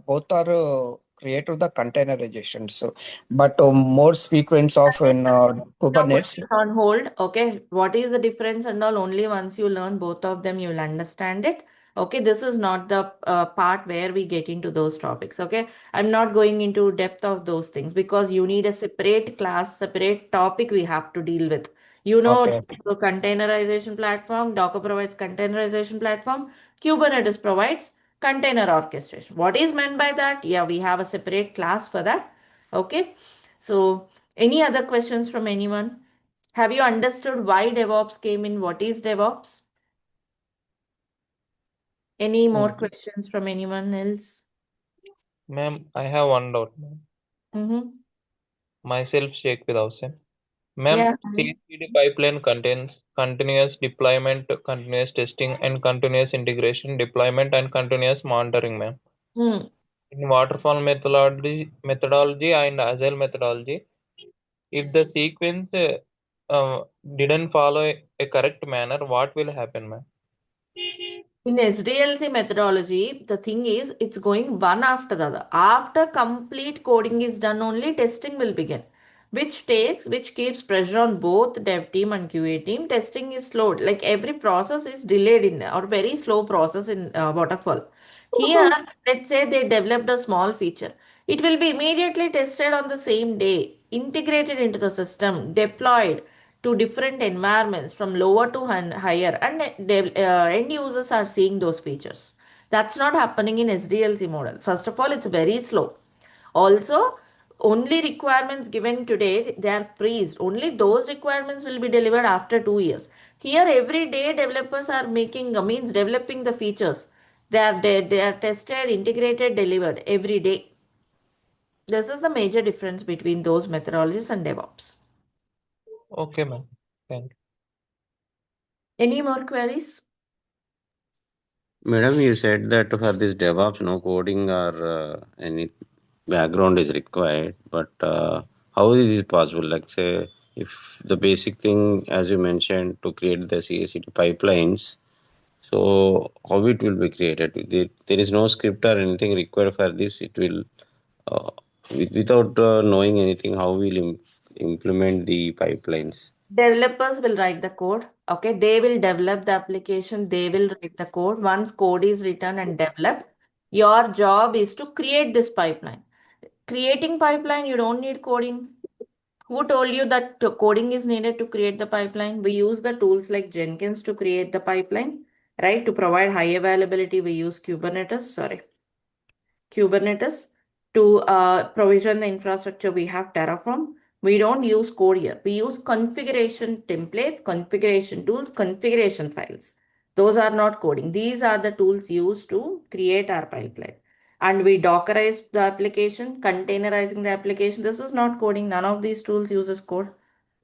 both are created the containerizations. So, but more sequence of in Now put Kubernetes. this on hold. Okay, what is the difference and all? Only once you learn both of them, you'll understand it. Okay, this is not the part where we get into those topics. Okay, I'm not going into depth of those things because you need a separate class, separate topic we have to deal with. You know, Okay. so containerization platform, Docker provides containerization platform, Kubernetes provides container orchestration. What is meant by that? Yeah, we have a separate class for that. Okay, so. Any other questions from anyone? Have you understood why DevOps came in? What is DevOps? Any more Mm. questions from anyone else? Ma'am, I have one doubt, ma'am. Mm-hmm. Myself, Sheikh with Hussain. Ma'am, Yeah. CI/CD pipeline contains continuous deployment, continuous testing, and continuous integration, deployment, and continuous monitoring, ma'am. Hmm. In waterfall methodology and agile methodology, if the sequence didn't follow a correct manner, what will happen, ma'am? In SDLC methodology, the thing is it's going one after the other. After complete coding is done, only testing will begin, which keeps pressure on both dev team and QA team. Testing is slowed, like every process is delayed in or very slow process in waterfall. Here, let's say they developed a small feature. It will be immediately tested on the same day, integrated into the system, deployed to different environments from lower to higher, and end users are seeing those features. That's not happening in SDLC model. First of all, it's very slow. Also, only requirements given today, they are freezed. Only those requirements will be delivered after 2 years. Here, every day developers are making means developing the features. They are tested, integrated, delivered every day. This is the major difference between those methodologies and DevOps. Okay, ma'am. Thank you. Any more queries? Madam, you said that for this DevOps, no coding or any background is required. But how is it possible? Like, say, if the basic thing, as you mentioned, to create the CI/CD pipelines, so how it will be created? There is no script or anything required for this. It will, uh, without knowing anything, how will implement the pipelines? Developers will write the code. Okay, they will develop the application. They will write the code. Once code is written and developed, your job is to create this pipeline. Creating pipeline, you don't need coding. Who told you that coding is needed to create the pipeline? We use the tools like Jenkins to create the pipeline, right? To provide high availability, we use Kubernetes. To provision the infrastructure, we have Terraform. We don't use code here. We use configuration templates, configuration tools, configuration files. Those are not coding. These are the tools used to create our pipeline. And we Dockerize the application, containerizing the application. This is not coding. None of these tools uses code.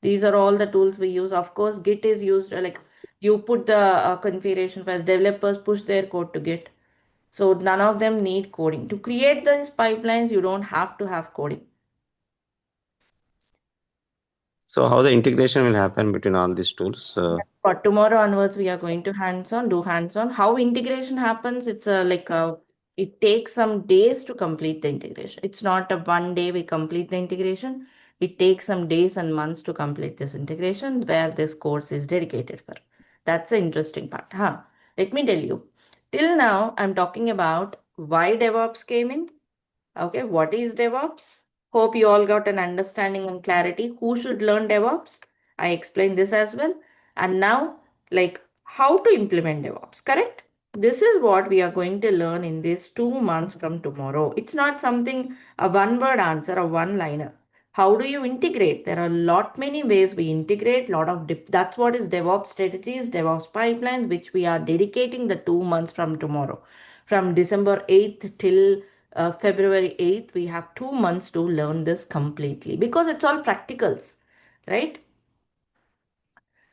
These are all the tools we use. Of course, Git is used, like you put the configuration files, developers push their code to Git. So none of them need coding. To create these pipelines, you don't have to have coding. So how the integration will happen between all these tools? For tomorrow onwards, we are going to do hands-on. How integration happens, it's it takes some days to complete the integration. It's not a one day we complete the integration. It takes some days and months to complete this integration where this course is dedicated for. That's the interesting part. Let me tell you. Till now, I'm talking about why DevOps came in. Okay, what is DevOps? Hope you all got an understanding and clarity. Who should learn DevOps? I explained this as well. And now, like how to implement DevOps, correct? This is what we are going to learn in these 2 months from tomorrow. It's not something, a one word answer, a one liner. How do you integrate? There are a lot many ways we integrate, lot of that's what is DevOps strategies, DevOps pipelines, which we are dedicating the 2 months from tomorrow. From December 8th till February 8th, we have 2 months to learn this completely because it's all practicals, right?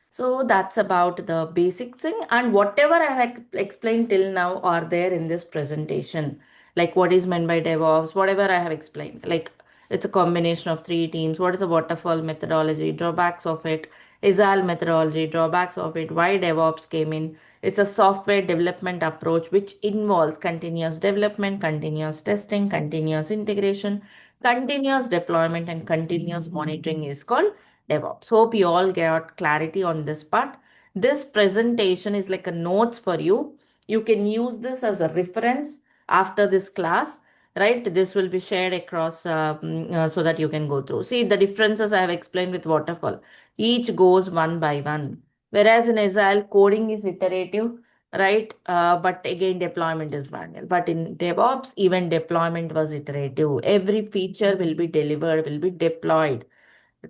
So that's about the basic thing, and whatever I have explained till now are there in this presentation. Like what is meant by DevOps, whatever I have explained. Like it's a combination of three teams. What is the waterfall methodology, drawbacks of it, Agile methodology, drawbacks of it, why DevOps came in. It's a software development approach which involves continuous development, continuous testing, continuous integration, continuous deployment, and continuous monitoring is called DevOps. Hope you all got clarity on this part. This presentation is like a notes for you. You can use this as a reference after this class, right? This will be shared across so that you can go through. See the differences I have explained with waterfall. Each goes one by one. Whereas in Agile, coding is iterative, right? But again, deployment is manual. But in DevOps, even deployment was iterative. Every feature will be delivered, will be deployed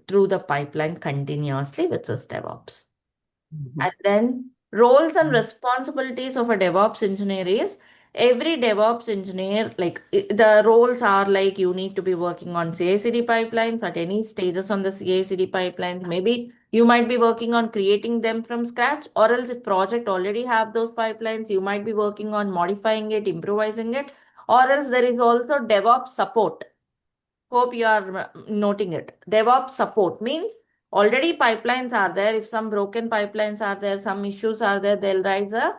through the pipeline continuously, which is DevOps. And then roles and responsibilities of a DevOps engineer is every DevOps engineer, like the roles are like you need to be working on CI/CD pipelines at any stages on the CI/CD pipelines. Maybe you might be working on creating them from scratch, or else if project already have those pipelines, you might be working on modifying it, improvising it, or else there is also DevOps support. Hope you are noting it. DevOps support means already pipelines are there. If some broken pipelines are there, some issues are there, they'll raise a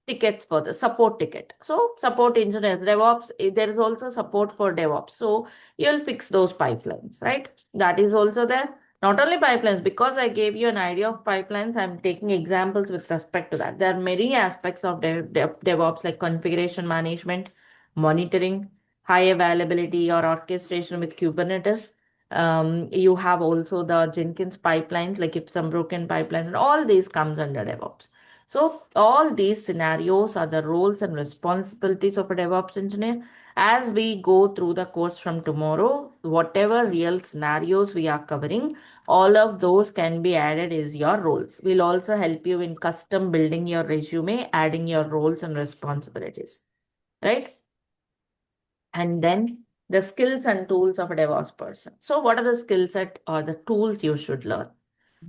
tickets for the support ticket. So support engineers, DevOps, there is also support for DevOps. So you'll fix those pipelines, right? That is also there. Not only pipelines, because I gave you an idea of pipelines, I'm taking examples with respect to that. There are many aspects of DevOps like configuration management, monitoring, high availability or orchestration with Kubernetes. You have also the Jenkins pipelines, like if some broken pipelines, and all these comes under DevOps. So all these scenarios are the roles and responsibilities of a DevOps engineer. As we go through the course from tomorrow, whatever real scenarios we are covering, all of those can be added as your roles. We'll also help you in custom building your resume, adding your roles and responsibilities, right? And then the skills and tools of a DevOps person. So what are the skill set or the tools you should learn?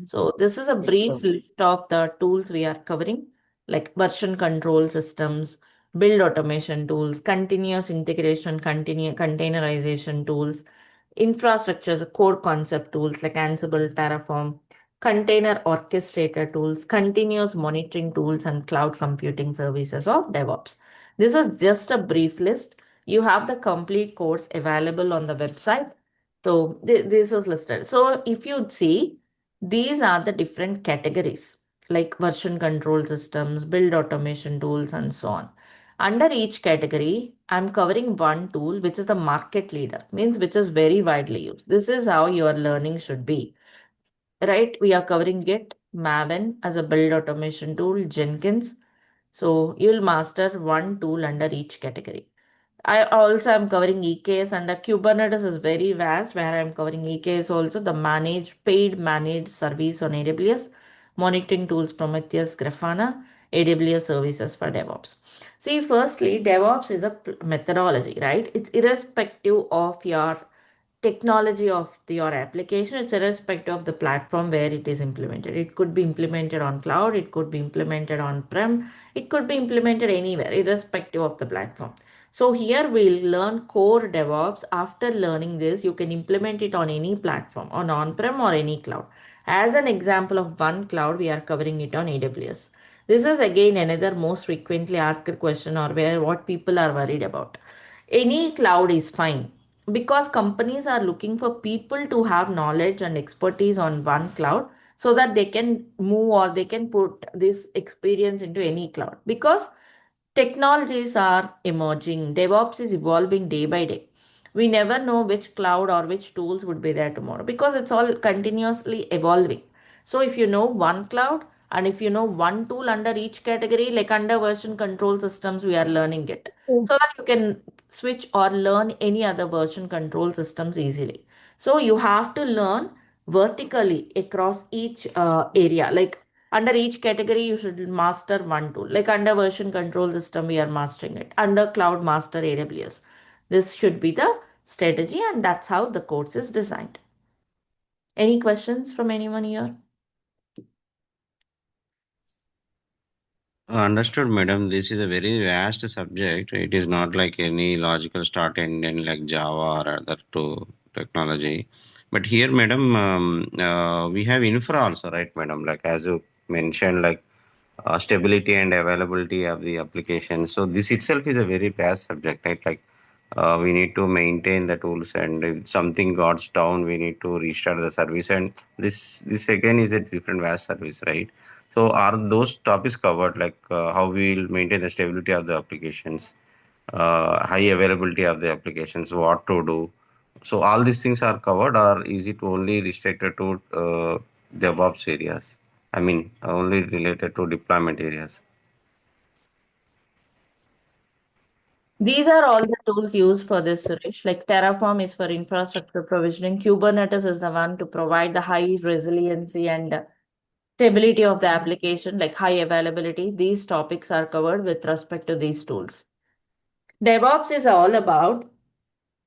So this is a brief list of the tools we are covering, like version control systems, build automation tools, continuous integration, containerization tools, infrastructures, core concept tools like Ansible, Terraform, container orchestrator tools, continuous monitoring tools, and cloud computing services of DevOps. This is just a brief list. You have the complete course available on the website. So this is listed. So if you see, these are the different categories like version control systems, build automation tools, and so on. Under each category, I'm covering one tool which is the market leader, means which is very widely used. This is how your learning should be. Right? We are covering Git, Maven as a build automation tool, Jenkins. So you'll master one tool under each category. I also am covering EKS under Kubernetes is very vast where I'm covering EKS also, the paid managed service on AWS, monitoring tools Prometheus, Grafana, AWS services for DevOps. See, firstly, DevOps is a methodology, right? It's irrespective of your technology of your application. It's irrespective of the platform where it is implemented. It could be implemented on cloud, it could be implemented on prem, it could be implemented anywhere, irrespective of the platform. So here we'll learn core DevOps. After learning this, you can implement it on any platform, on-prem or any cloud. As an example of one cloud, we are covering it on AWS. This is again another most frequently asked question or where what people are worried about. Any cloud is fine because companies are looking for people to have knowledge and expertise on one cloud so that they can move or they can put this experience into any cloud because technologies are emerging. DevOps is evolving day by day. We never know which cloud or which tools would be there tomorrow because it's all continuously evolving. So if you know one cloud and if you know one tool under each category, like under version control systems, we are learning it so that you can switch or learn any other version control systems easily. So you have to learn vertically across each area. Like under each category, you should master one tool. Like under version control system, we are mastering it. Under cloud master AWS. This should be the strategy, and that's how the course is designed. Any questions from anyone here? Understood, madam. This is a very vast subject. It is not like any logical start and end like Java or other to technology. But here, madam, we have infra also, right, madam? Like as you mentioned, like stability and availability of the application. So this itself is a very vast subject, right? Like we need to maintain the tools, and if something goes down, we need to restart the service. And this again is a different vast service, right? So are those topics covered, like how we will maintain the stability of the applications, high availability of the applications, what to do? So all these things are covered, or is it only restricted to DevOps areas? I mean, only related to deployment areas. These are all the tools used for this, Suresh. Like Terraform is for infrastructure provisioning. Kubernetes is the one to provide the high resiliency and stability of the application, like high availability. These topics are covered with respect to these tools. DevOps is all about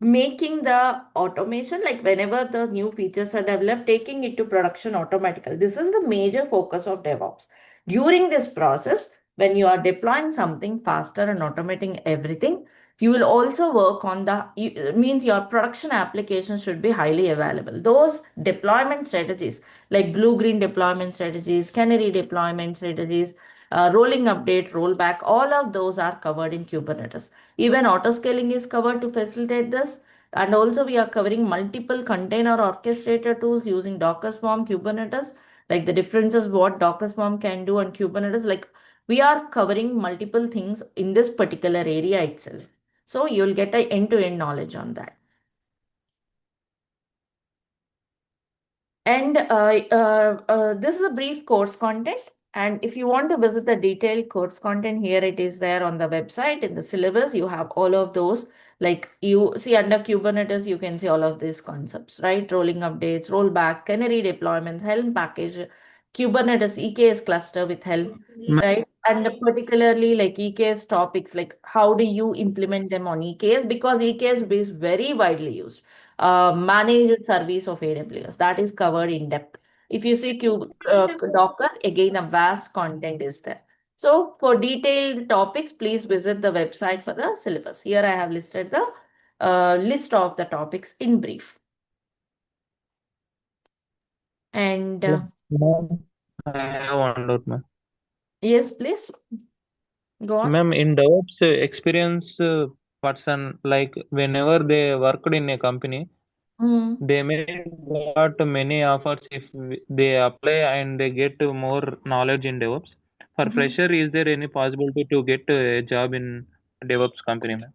making the automation, like whenever the new features are developed, taking it to production automatically. This is the major focus of DevOps. During this process, when you are deploying something faster and automating everything, you will also work on means your production application should be highly available. Those deployment strategies like blue-green deployment strategies, canary deployment strategies, rolling update, rollback, all of those are covered in Kubernetes. Even autoscaling is covered to facilitate this. And also we are covering multiple container orchestrator tools using Docker Swarm, Kubernetes, like the differences what Docker Swarm can do on Kubernetes. Like we are covering multiple things in this particular area itself. So you'll get a end-to-end knowledge on that. And this is a brief course content. And if you want to visit the detailed course content, here it is there on the website. In the syllabus, you have all of those. Like you see under Kubernetes, you can see all of these concepts, right? Rolling updates, rollback, canary deployments, Helm package, Kubernetes EKS cluster with Helm, right? And particularly like EKS topics, like how do you implement them on EKS? Because EKS is very widely used. Managed service of AWS. That is covered in depth. If you see Docker, again, a vast content is there. So for detailed topics, please visit the website for the syllabus. Here I have listed the list of the topics in brief. And Ma'am, I have one doubt, ma'am. yes, please go on. Ma'am, in DevOps experience person, like whenever they worked in a company, they may got many offers if they apply and they get more knowledge in DevOps. For fresher, is there any possibility to get a job in DevOps company, ma'am?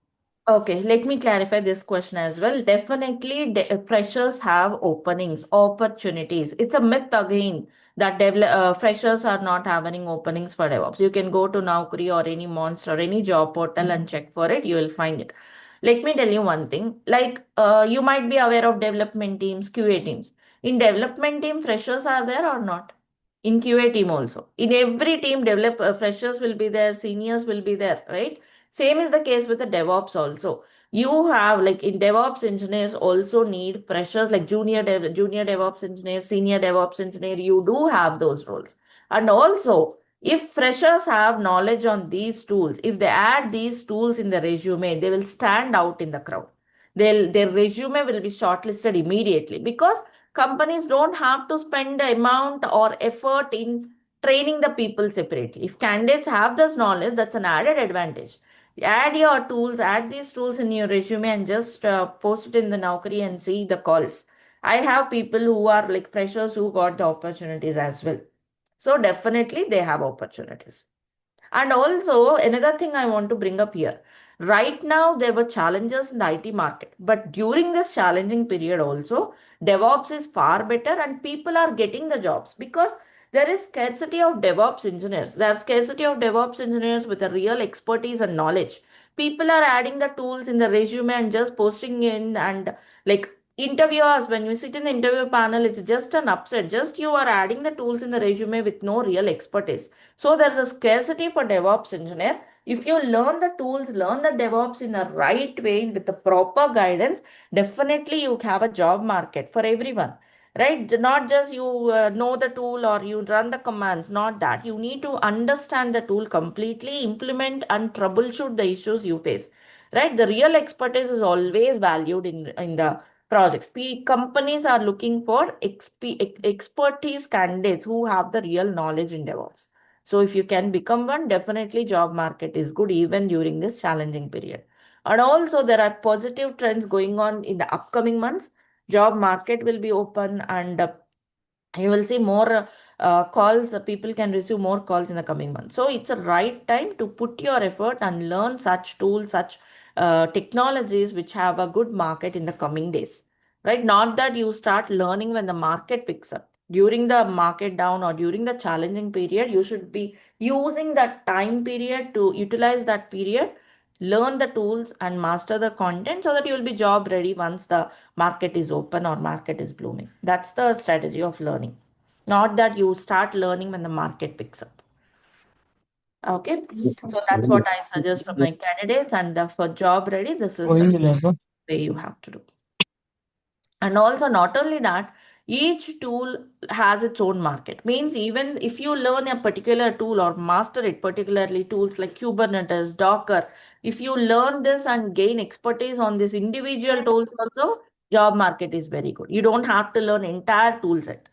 Okay, let me clarify this question as well. Definitely, freshers have openings, opportunities. It's a myth again that freshers are not having openings for DevOps. You can go to Naukri or any Monster or any job portal and check for it. You will find it. Let me tell you one thing. Like you might be aware of development teams, QA teams. In development team, freshers are there or not? In QA team also. In every team, freshers will be there, seniors will be there, right? Same is the case with the DevOps also. You have like in DevOps engineers also need freshers like junior DevOps engineer, senior DevOps engineer. You do have those roles. And also, if freshers have knowledge on these tools, if they add these tools in the resume, they will stand out in the crowd. Their resume will be shortlisted immediately because companies don't have to spend the amount or effort in training the people separately. If candidates have this knowledge, that's an added advantage. Add your tools, add these tools in your resume and just post it in the Naukri and see the calls. I have people who are like freshers who got the opportunities as well. So definitely they have opportunities. And also, another thing I want to bring up here. Right now, there were challenges in the IT market, but during this challenging period, also, DevOps is far better and people are getting the jobs because there is scarcity of DevOps engineers. There is scarcity of DevOps engineers with a real expertise and knowledge. People are adding the tools in the resume and just posting in and like interviewers, when you sit in the interview panel, it's just an upset. Just you are adding the tools in the resume with no real expertise. So there's a scarcity for DevOps engineer. If you learn the tools, learn the DevOps in the right way with the proper guidance, definitely you have a job market for everyone. Right? Not just you know the tool or you run the commands, not that. You need to understand the tool completely, implement and troubleshoot the issues you face. Right? The real expertise is always valued in the projects. Companies are looking for expertise candidates who have the real knowledge in DevOps. So if you can become one, definitely job market is good even during this challenging period. And also there are positive trends going on in the upcoming months. Job market will be open and you will see more calls. People can receive more calls in the coming months. So it's a right time to put your effort and learn such tools, such technologies which have a good market in the coming days. Right? Not that you start learning when the market picks up. During the market down or during the challenging period, you should be using that time period to utilize that period, learn the tools and master the content so that you will be job ready once the market is open or market is blooming. That's the strategy of learning. Not that you start learning when the market picks up. Okay. So that's what I suggest from my candidates. And for job ready, this is the way you have to do. And also, not only that, each tool has its own market. Means even if you learn a particular tool or master it, particularly tools like Kubernetes, Docker, if you learn this and gain expertise on these individual tools also, job market is very good. You don't have to learn entire tool set.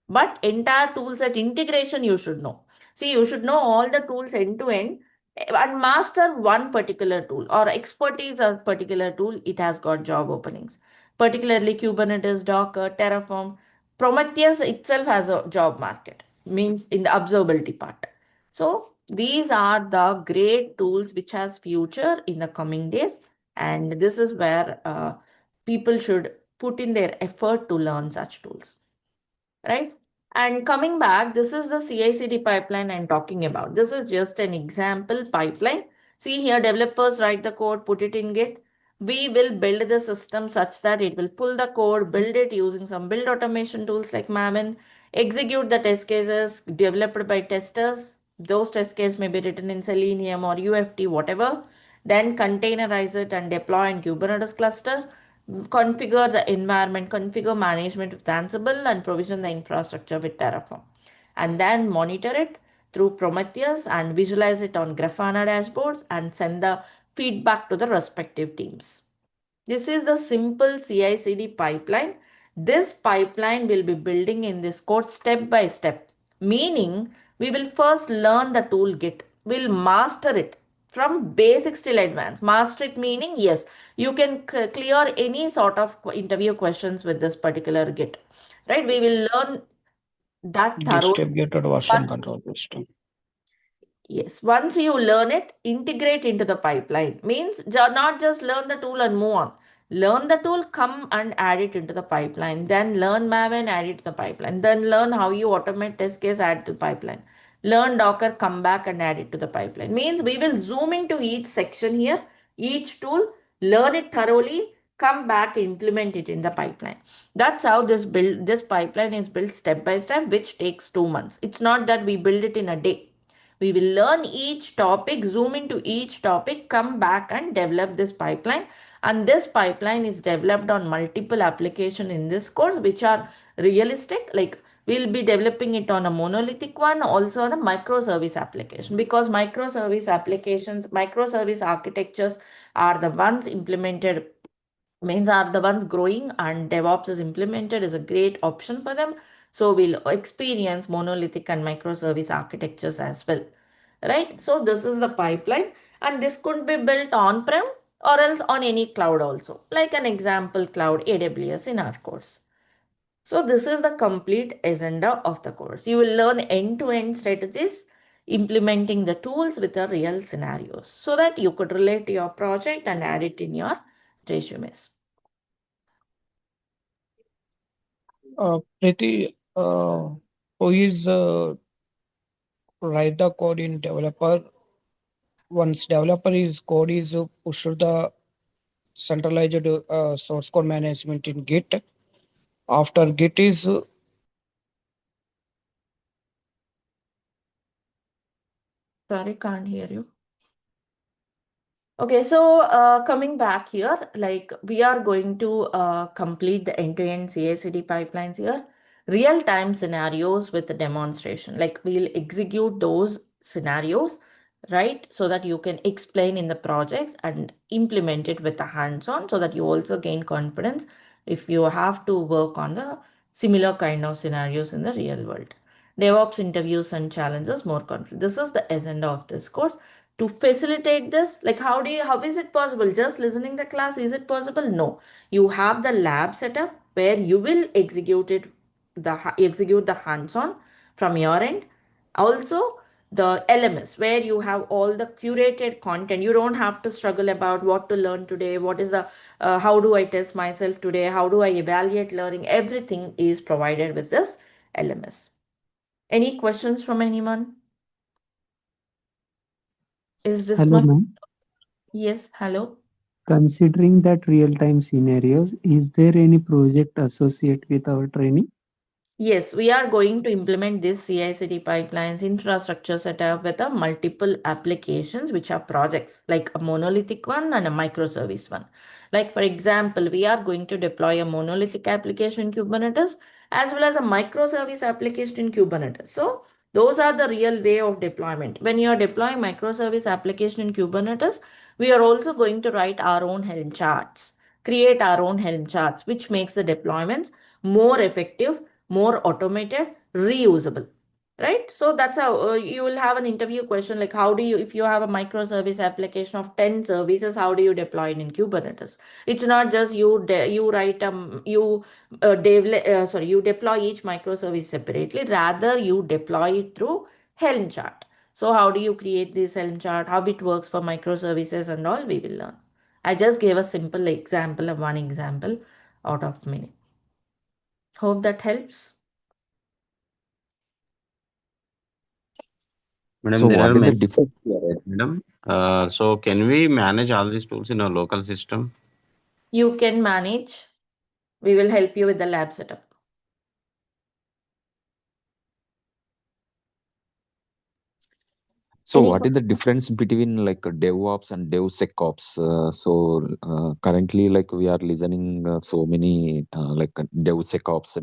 But entire tool set integration you should know. See, you should know all the tools end to end and master one particular tool or expertise a particular tool. It has got job openings, particularly Kubernetes, Docker, Terraform. Prometheus itself has a job market, means in the observability part. So these are the great tools which has future in the coming days. And this is where people should put in their effort to learn such tools, right? And coming back, this is the CI/CD pipeline I'm talking about. This is just an example pipeline. See here, developers write the code, put it in Git. We will build the system such that it will pull the code, build it using some build automation tools like Maven, execute the test cases developed by testers. Those test cases may be written in Selenium or UFT, whatever. Then containerize it and deploy in Kubernetes cluster, configure the environment, configure management with Ansible, and provision the infrastructure with Terraform. And then monitor it through Prometheus and visualize it on Grafana dashboards and send the feedback to the respective teams. This is the simple CI/CD pipeline. This pipeline will be building in this code step by step, meaning we will first learn the tool Git. We'll master it from basics till advanced. Master it meaning, yes, you can clear any sort of interview questions with this particular Git. Right? We will learn that thoroughly. Distributed version control system. Yes, once you learn it, integrate into the pipeline. Means not just learn the tool and move on. Learn the tool, come and add it into the pipeline. Then learn Maven, add it to the pipeline. Then learn how you automate test case, add to the pipeline. Learn Docker, come back and add it to the pipeline. Means we will zoom into each section here, each tool, learn it thoroughly, come back, implement it in the pipeline. That's how this pipeline is built step by step, which takes 2 months. It's not that we build it in a day. We will learn each topic, zoom into each topic, come back and develop this pipeline. And this pipeline is developed on multiple applications in this course, which are realistic. Like we'll be developing it on a monolithic one, also on a microservice application, because microservice architectures are the ones implemented, means are the ones growing, and DevOps is implemented is a great option for them. So we'll experience monolithic and microservice architectures as well, right? So this is the pipeline, and this could be built on-prem or else on any cloud also, like an example cloud AWS in our course. So this is the complete agenda of the course. You will learn end-to-end strategies, implementing the tools with the real scenarios so that you could relate to your project and add it in your resumes. Preeti, who is write the code in developer? Once developer is code is pushed to the centralized source code management in Git. After Git is Sorry, can't hear you. Okay, so coming back here, like we are going to complete the end-to-end CI/CD pipelines here. Real-time scenarios with the demonstration. Like we'll execute those scenarios, right? So that you can explain in the projects and implement it with the hands-on, so that you also gain confidence if you have to work on the similar kind of scenarios in the real world. DevOps interviews and challenges, more confidence. This is the agenda of this course. To facilitate this, like how is it possible just listening the class? Is it possible? No, you have the lab setup where you will execute the hands-on from your end. Also the LMS where you have all the curated content. You don't have to struggle about what to learn today, what is the how do I test myself today, how do I evaluate learning. Everything is provided with this LMS. Any questions from anyone? Is this Hello, much? ma'am. Yes, hello. Considering that real-time scenarios, is there any project associated with our training? Yes, we are going to implement this CI/CD pipelines infrastructure setup with a multiple applications, which are projects like a monolithic one and a microservice one. Like for example, we are going to deploy a monolithic application in Kubernetes as well as a microservice application in Kubernetes. So those are the real way of deployment. When you are deploying microservice application in Kubernetes, we are also going to write our own Helm charts, create our own Helm charts, which makes the deployments more effective, more automated, reusable, right? So that's how you will have an interview question like, how do you, if you have a microservice application of 10 services, how do you deploy it in Kubernetes? It's not just you write you deploy each microservice separately. Rather, you deploy it through Helm chart. So how do you create this Helm chart, how it works for microservices and all, we will learn. I just gave a simple example of one example out of many. Hope that helps. Madam, So there are what is the many. difference? Madam, so can we manage all these tools in a local system? You can manage. We will help you with the lab setup. So Any what is the difference between like DevOps and DevSecOps? Currently, like we are listening so many like DevSecOps.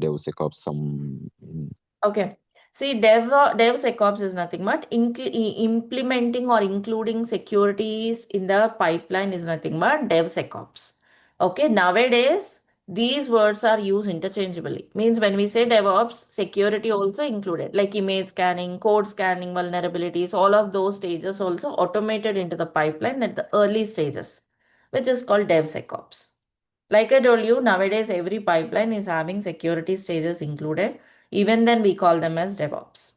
Okay. See, DevSecOps is nothing but implementing or including securities in the pipeline is nothing but DevSecOps. Okay. Nowadays, these words are used interchangeably. Means when we say DevOps, security also included, like image scanning, code scanning, vulnerabilities, all of those stages also automated into the pipeline at the early stages, which is called DevSecOps. Like I told you, nowadays every pipeline is having security stages included. Even then, we call them as DevOps.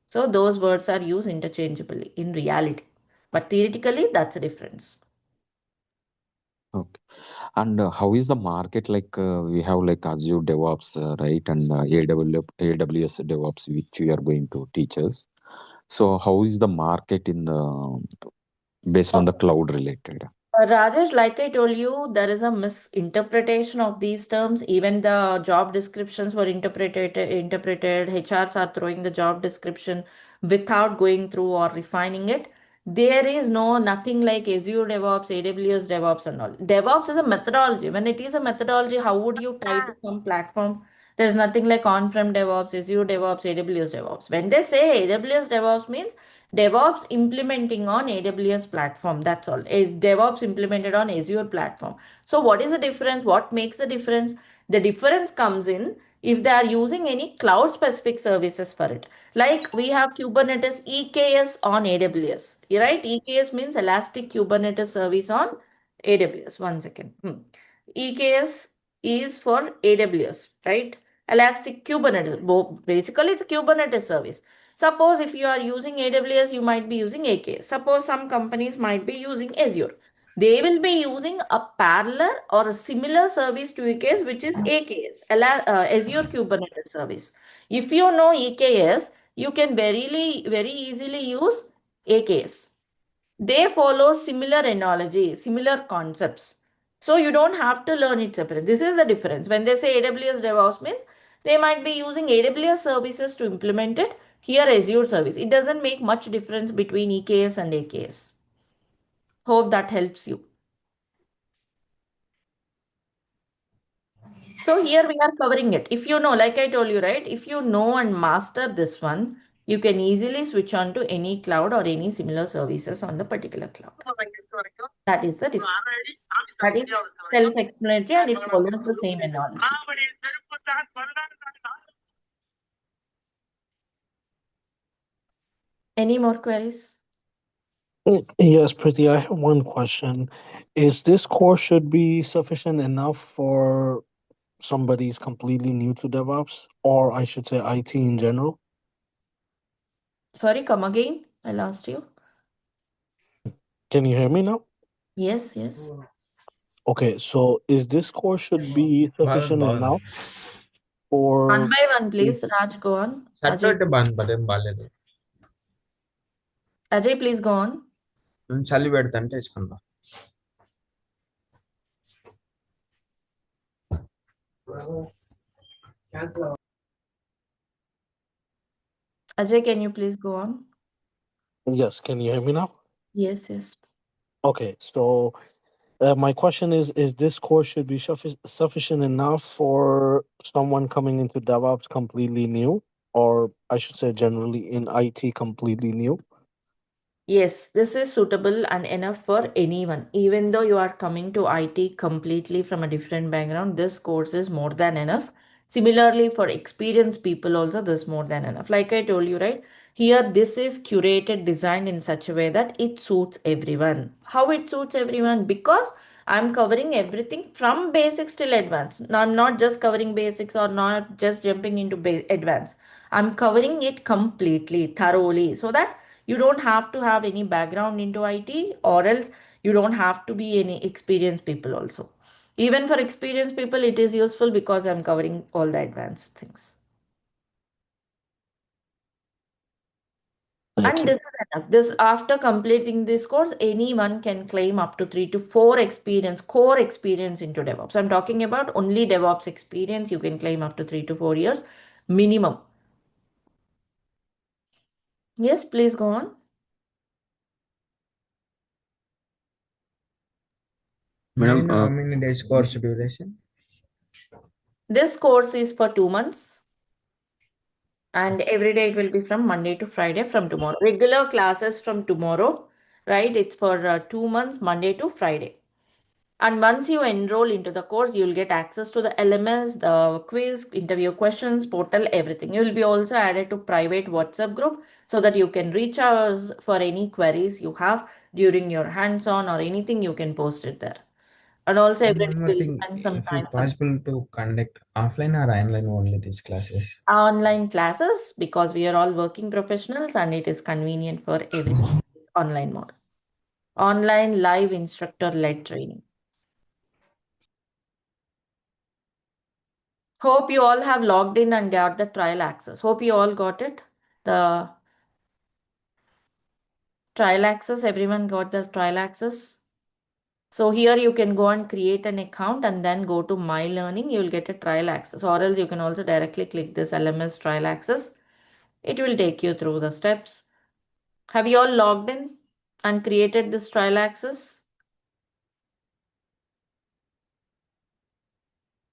So those words are used interchangeably in reality. But theoretically, that's a difference. Okay. And how is the market like? We have like Azure DevOps, right, and AWS DevOps, which we are going to teach us. So how is the market in the based on the cloud related? Rajesh, like I told you, there is a misinterpretation of these terms. Even the job descriptions were interpreted. HRs are throwing the job description without going through or refining it. There is nothing like Azure DevOps, AWS DevOps, and all. DevOps is a methodology. When it is a methodology, how would you tie to some platform? There's nothing like on-prem DevOps, Azure DevOps, AWS DevOps. When they say AWS DevOps means DevOps implementing on AWS platform. That's all. DevOps implemented on Azure platform. So what is the difference? What makes the difference? The difference comes in if they are using any cloud specific services for it. Like we have Kubernetes EKS on AWS, right? EKS means Elastic Kubernetes Service on AWS. One second. EKS is for AWS, right? Elastic Kubernetes. Basically, it's a Kubernetes service. Suppose if you are using AWS, you might be using AKS. Suppose some companies might be using Azure. They will be using a parallel or a similar service to EKS, which is AKS, Azure Kubernetes Service. If you know EKS, you can very easily use AKS. They follow similar analogy, similar concepts. So you don't have to learn it separate. This is the difference. When they say AWS DevOps means they might be using AWS services to implement it. Here Azure service. It doesn't make much difference between EKS and AKS. Hope that helps you. So here we are covering it. If you know, like I told you, right? If you know and master this one, you can easily switch on to any cloud or any similar services on the particular cloud. That is the difference. That is self-explanatory and it follows the same analogy. Any more queries? Yes, Preeti, I have one question. Is this course should be sufficient enough for somebody's completely new to DevOps, or I should say IT in general? Sorry, come again. I lost you. Can you hear me now? Yes, yes. Okay, so is this course should be sufficient enough for One by one, please. Raj, go on. Ajay, Ajay, please go on. చలి పెడతంటే వేసుకుంటా Ajay, can you please go on? Yes, can you hear me now? Yes, yes. Okay, so my question is this course should be sufficient enough for someone coming into DevOps completely new, or I should say generally in IT completely new? Yes, this is suitable and enough for anyone. Even though you are coming to IT completely from a different background, this course is more than enough. Similarly, for experienced people also, this is more than enough. Like I told you, right? Here, this is curated, designed in such a way that it suits everyone. How it suits everyone? Because I'm covering everything from basics till advanced. Now, I'm not just covering basics or not just jumping into advanced. I'm covering it completely, thoroughly, so that you don't have to have any background into IT, or else you don't have to be any experienced people also. Even for experienced people, it is useful because I'm covering all the advanced things. Thank And you. this is enough. This after completing this course, anyone can claim up to 3 to 4 experience, core experience into DevOps. I'm talking about only DevOps experience. You can claim up to 3 to 4 years minimum. Yes, please go on. Madam, how many days course duration? This course is for 2 months. And every day it will be from Monday to Friday from tomorrow. Regular classes from tomorrow, right? It's for 2 months, Monday to Friday. And once you enroll into the course, you'll get access to the LMS, the quiz, interview questions, portal, everything. You'll be also added to private WhatsApp group so that you can reach us for any queries you have during your hands-on or anything, you can post it there. And also And everybody one more will thing, spend some if it time on possible to conduct offline or online only these classes. online classes because we are all working professionals and it is convenient for every online mode. Online live instructor led training. Hope you all have logged in and got the trial access. Hope you all got it. The trial access, everyone got the trial access. So here you can go and create an account and then go to My Learning. You will get a trial access, or else you can also directly click this LMS trial access. It will take you through the steps. Have you all logged in and created this trial access?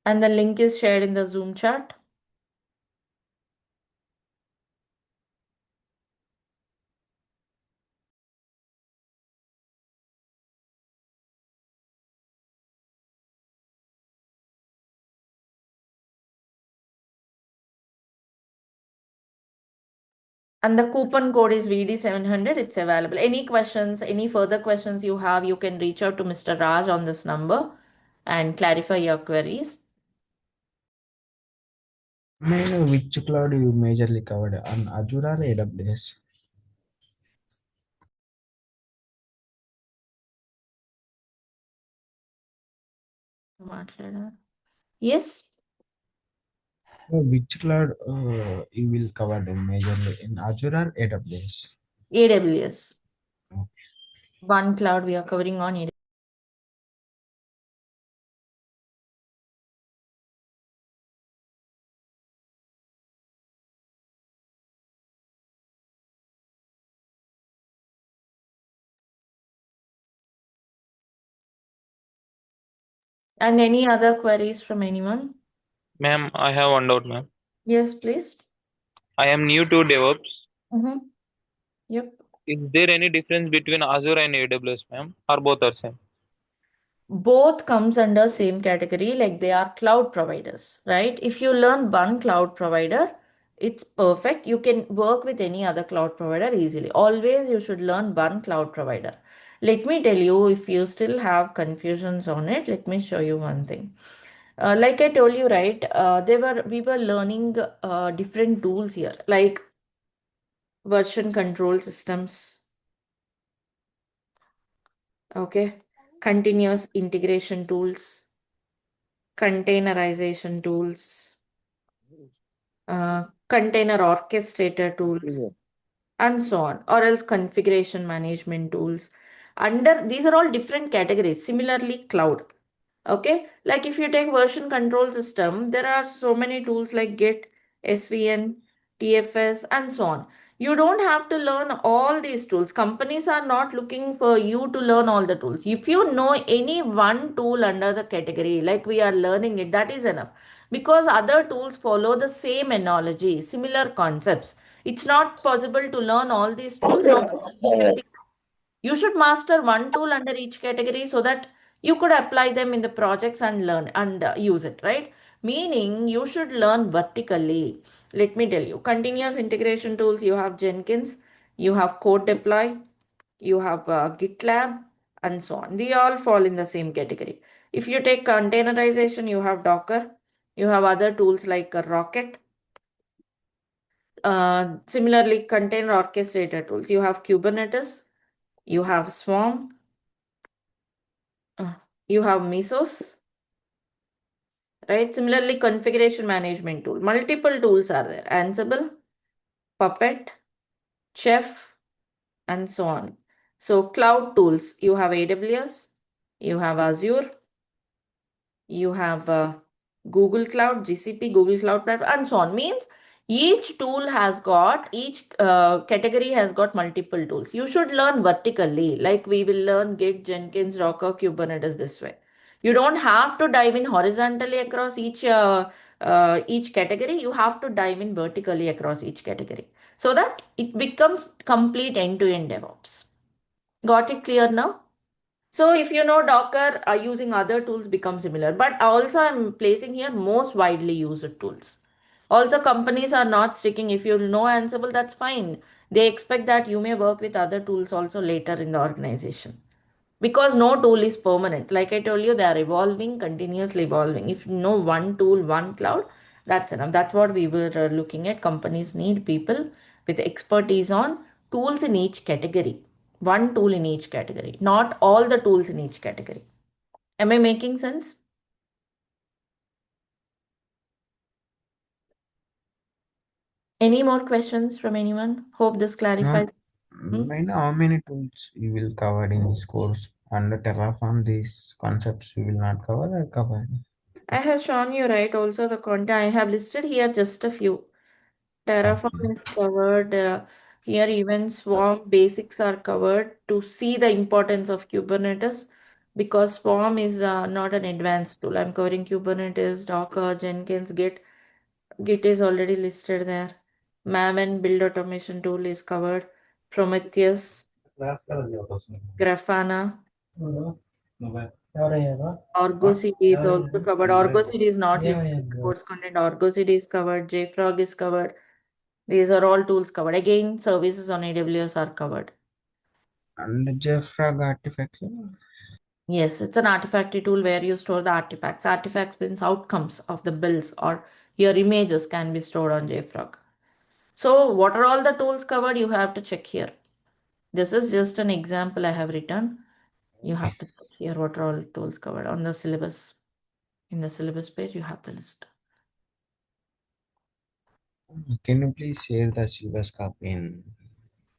And the link is shared in the Zoom chat. And the coupon code is VD700. It's available. Any questions, any further questions you have, you can reach out to Mr. Raj on this number and clarify your queries. May I know which cloud you majorly covered on Azure or AWS? Yes, Which cloud you will cover majorly in Azure or AWS? AWS. Okay. One cloud we are covering on AWS. And any other queries from anyone? Ma'am, I have one doubt, ma'am. Yes, please. I am new to DevOps. Mm-hmm. Yep. Is there any difference between Azure and AWS, ma'am, or both are same? Both comes under same category, like they are cloud providers, right? If you learn one cloud provider, it's perfect. You can work with any other cloud provider easily. Always you should learn one cloud provider. Let me tell you, if you still have confusions on it, let me show you one thing. Like I told you, right? We were learning different tools here, like version control systems, okay, continuous integration tools, containerization tools, container orchestrator tools, and so on, or else configuration management tools. Under these are all different categories. Similarly, cloud. Okay, like if you take version control system, there are so many tools like Git, SVN, TFS, and so on. You don't have to learn all these tools. Companies are not looking for you to learn all the tools. If you know any one tool under the category, like we are learning it, that is enough. Because other tools follow the same analogy, similar concepts. It's not possible to learn all these tools. No, you should master one tool under each category so that you could apply them in the projects and learn and use it, right? Meaning you should learn vertically. Let me tell you, continuous integration tools, you have Jenkins, you have Code Deploy, you have GitLab, and so on. They all fall in the same category. If you take containerization, you have Docker, you have other tools like Rocket. Similarly, container orchestrator tools, you have Kubernetes, you have Swarm, you have Mesos, right? Similarly, configuration management tool. Multiple tools are there. Ansible, Puppet, Chef, and so on. So cloud tools, you have AWS, you have Azure, you have Google Cloud, GCP, Google Cloud Platform, and so on. Means each tool has got, each category has got multiple tools. You should learn vertically, like we will learn Git, Jenkins, Docker, Kubernetes this way. You don't have to dive in horizontally across each category. You have to dive in vertically across each category so that it becomes complete end-to-end DevOps. Got it clear now? So if you know Docker, using other tools become similar. But also I'm placing here most widely used tools. Also companies are not sticking. If you know Ansible, that's fine. They expect that you may work with other tools also later in the organization. because no tool is permanent. Like I told you, they are evolving, continuously evolving. If you know one tool, one cloud, that's enough. That's what we were looking at. Companies need people with expertise on tools in each category. One tool in each category, not all the tools in each category. Am I making sense? Any more questions from anyone? Hope this No, clarifies. may know how many tools you will cover in this course. Under Terraform, these concepts we will not cover or cover. I have shown you, right? Also the content I have listed here, just a few. Terraform Okay. is covered. Here even Swarm basics are covered to see the importance of Kubernetes, because Swarm is not an advanced tool. I'm covering Kubernetes, Docker, Jenkins, Git. Git is already listed there. Maven build automation tool is covered. Prometheus, Grafana, Argo CD is also covered. Argo CD is not listed in the course content. Argo CD is covered. JFrog is covered. These are all tools covered. Again, services on AWS are covered. And JFrog artifact. Yes, it's an artifactory tool where you store the artifacts. Artifacts means outcomes of the builds, or your images can be stored on JFrog. So what are all the tools covered? You have to check here. This is just an example I have written. You have to check here what are all tools covered on the syllabus. In the syllabus page, you have the list. Can you please share the syllabus copy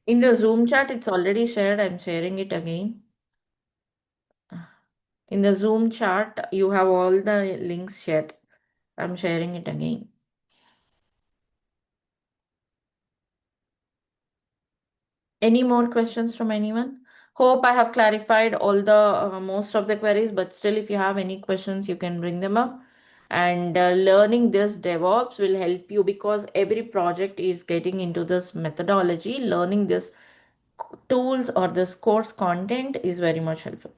In the Zoom chat, it's already shared. I'm sharing it again. In the Zoom chat, you have all the links shared. I'm sharing it again. Any more questions from anyone? Hope I have clarified all the most of the queries, but still, if you have any questions, you can bring them up. And learning this DevOps will help you, because every project is getting into this methodology. Learning this tools or this course content is very much helpful.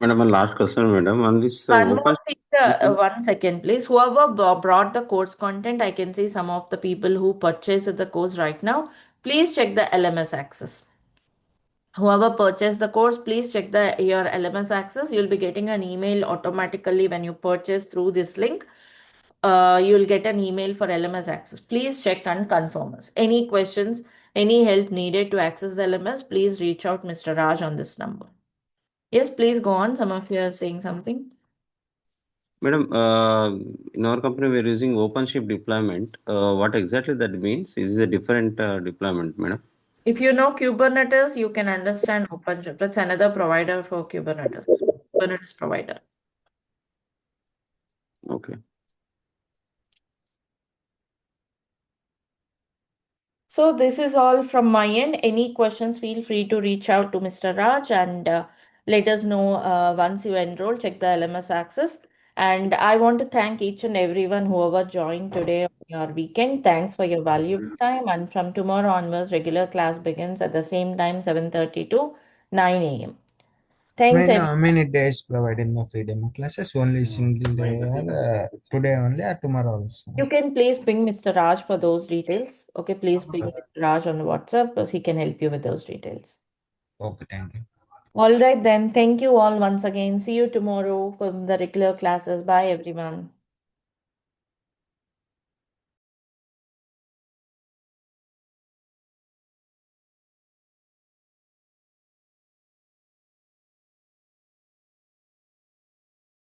Madam, one last question, madam. On this One more open thing, 1 second, please. Whoever brought the course content, I can see some of the people who purchased the course right now. Please check the LMS access. Whoever purchased the course, please check your LMS access. You'll be getting an email automatically when you purchase through this link. You'll get an email for LMS access. Please check and confirm us. Any questions, any help needed to access the LMS, please reach out Mr. Raj on this number. Yes, please go on. Some of you are saying something. Madam, in our company, we are using OpenShift deployment. What exactly that means? Is it a different deployment, madam? If you know Kubernetes, you can understand OpenShift. That's another provider for Kubernetes. Kubernetes provider. Okay. So this is all from my end. Any questions, feel free to reach out to Mr. Raj and let us know once you enroll, check the LMS access. And I want to thank each and everyone whoever joined today on your weekend. Thanks for your valuable time. And from tomorrow onwards, regular class begins at the same time, 7:30 to 9 a.m. May Thanks, know everyone. how many days providing the free demo classes? Only single day or today only or tomorrow also? You can please ping Mr. Raj for those details. Okay, please ping Mr. Raj on WhatsApp because he can help you with those details. Okay, thank you. All right, then. Thank you all once again. See you tomorrow for the regular classes. Bye, everyone.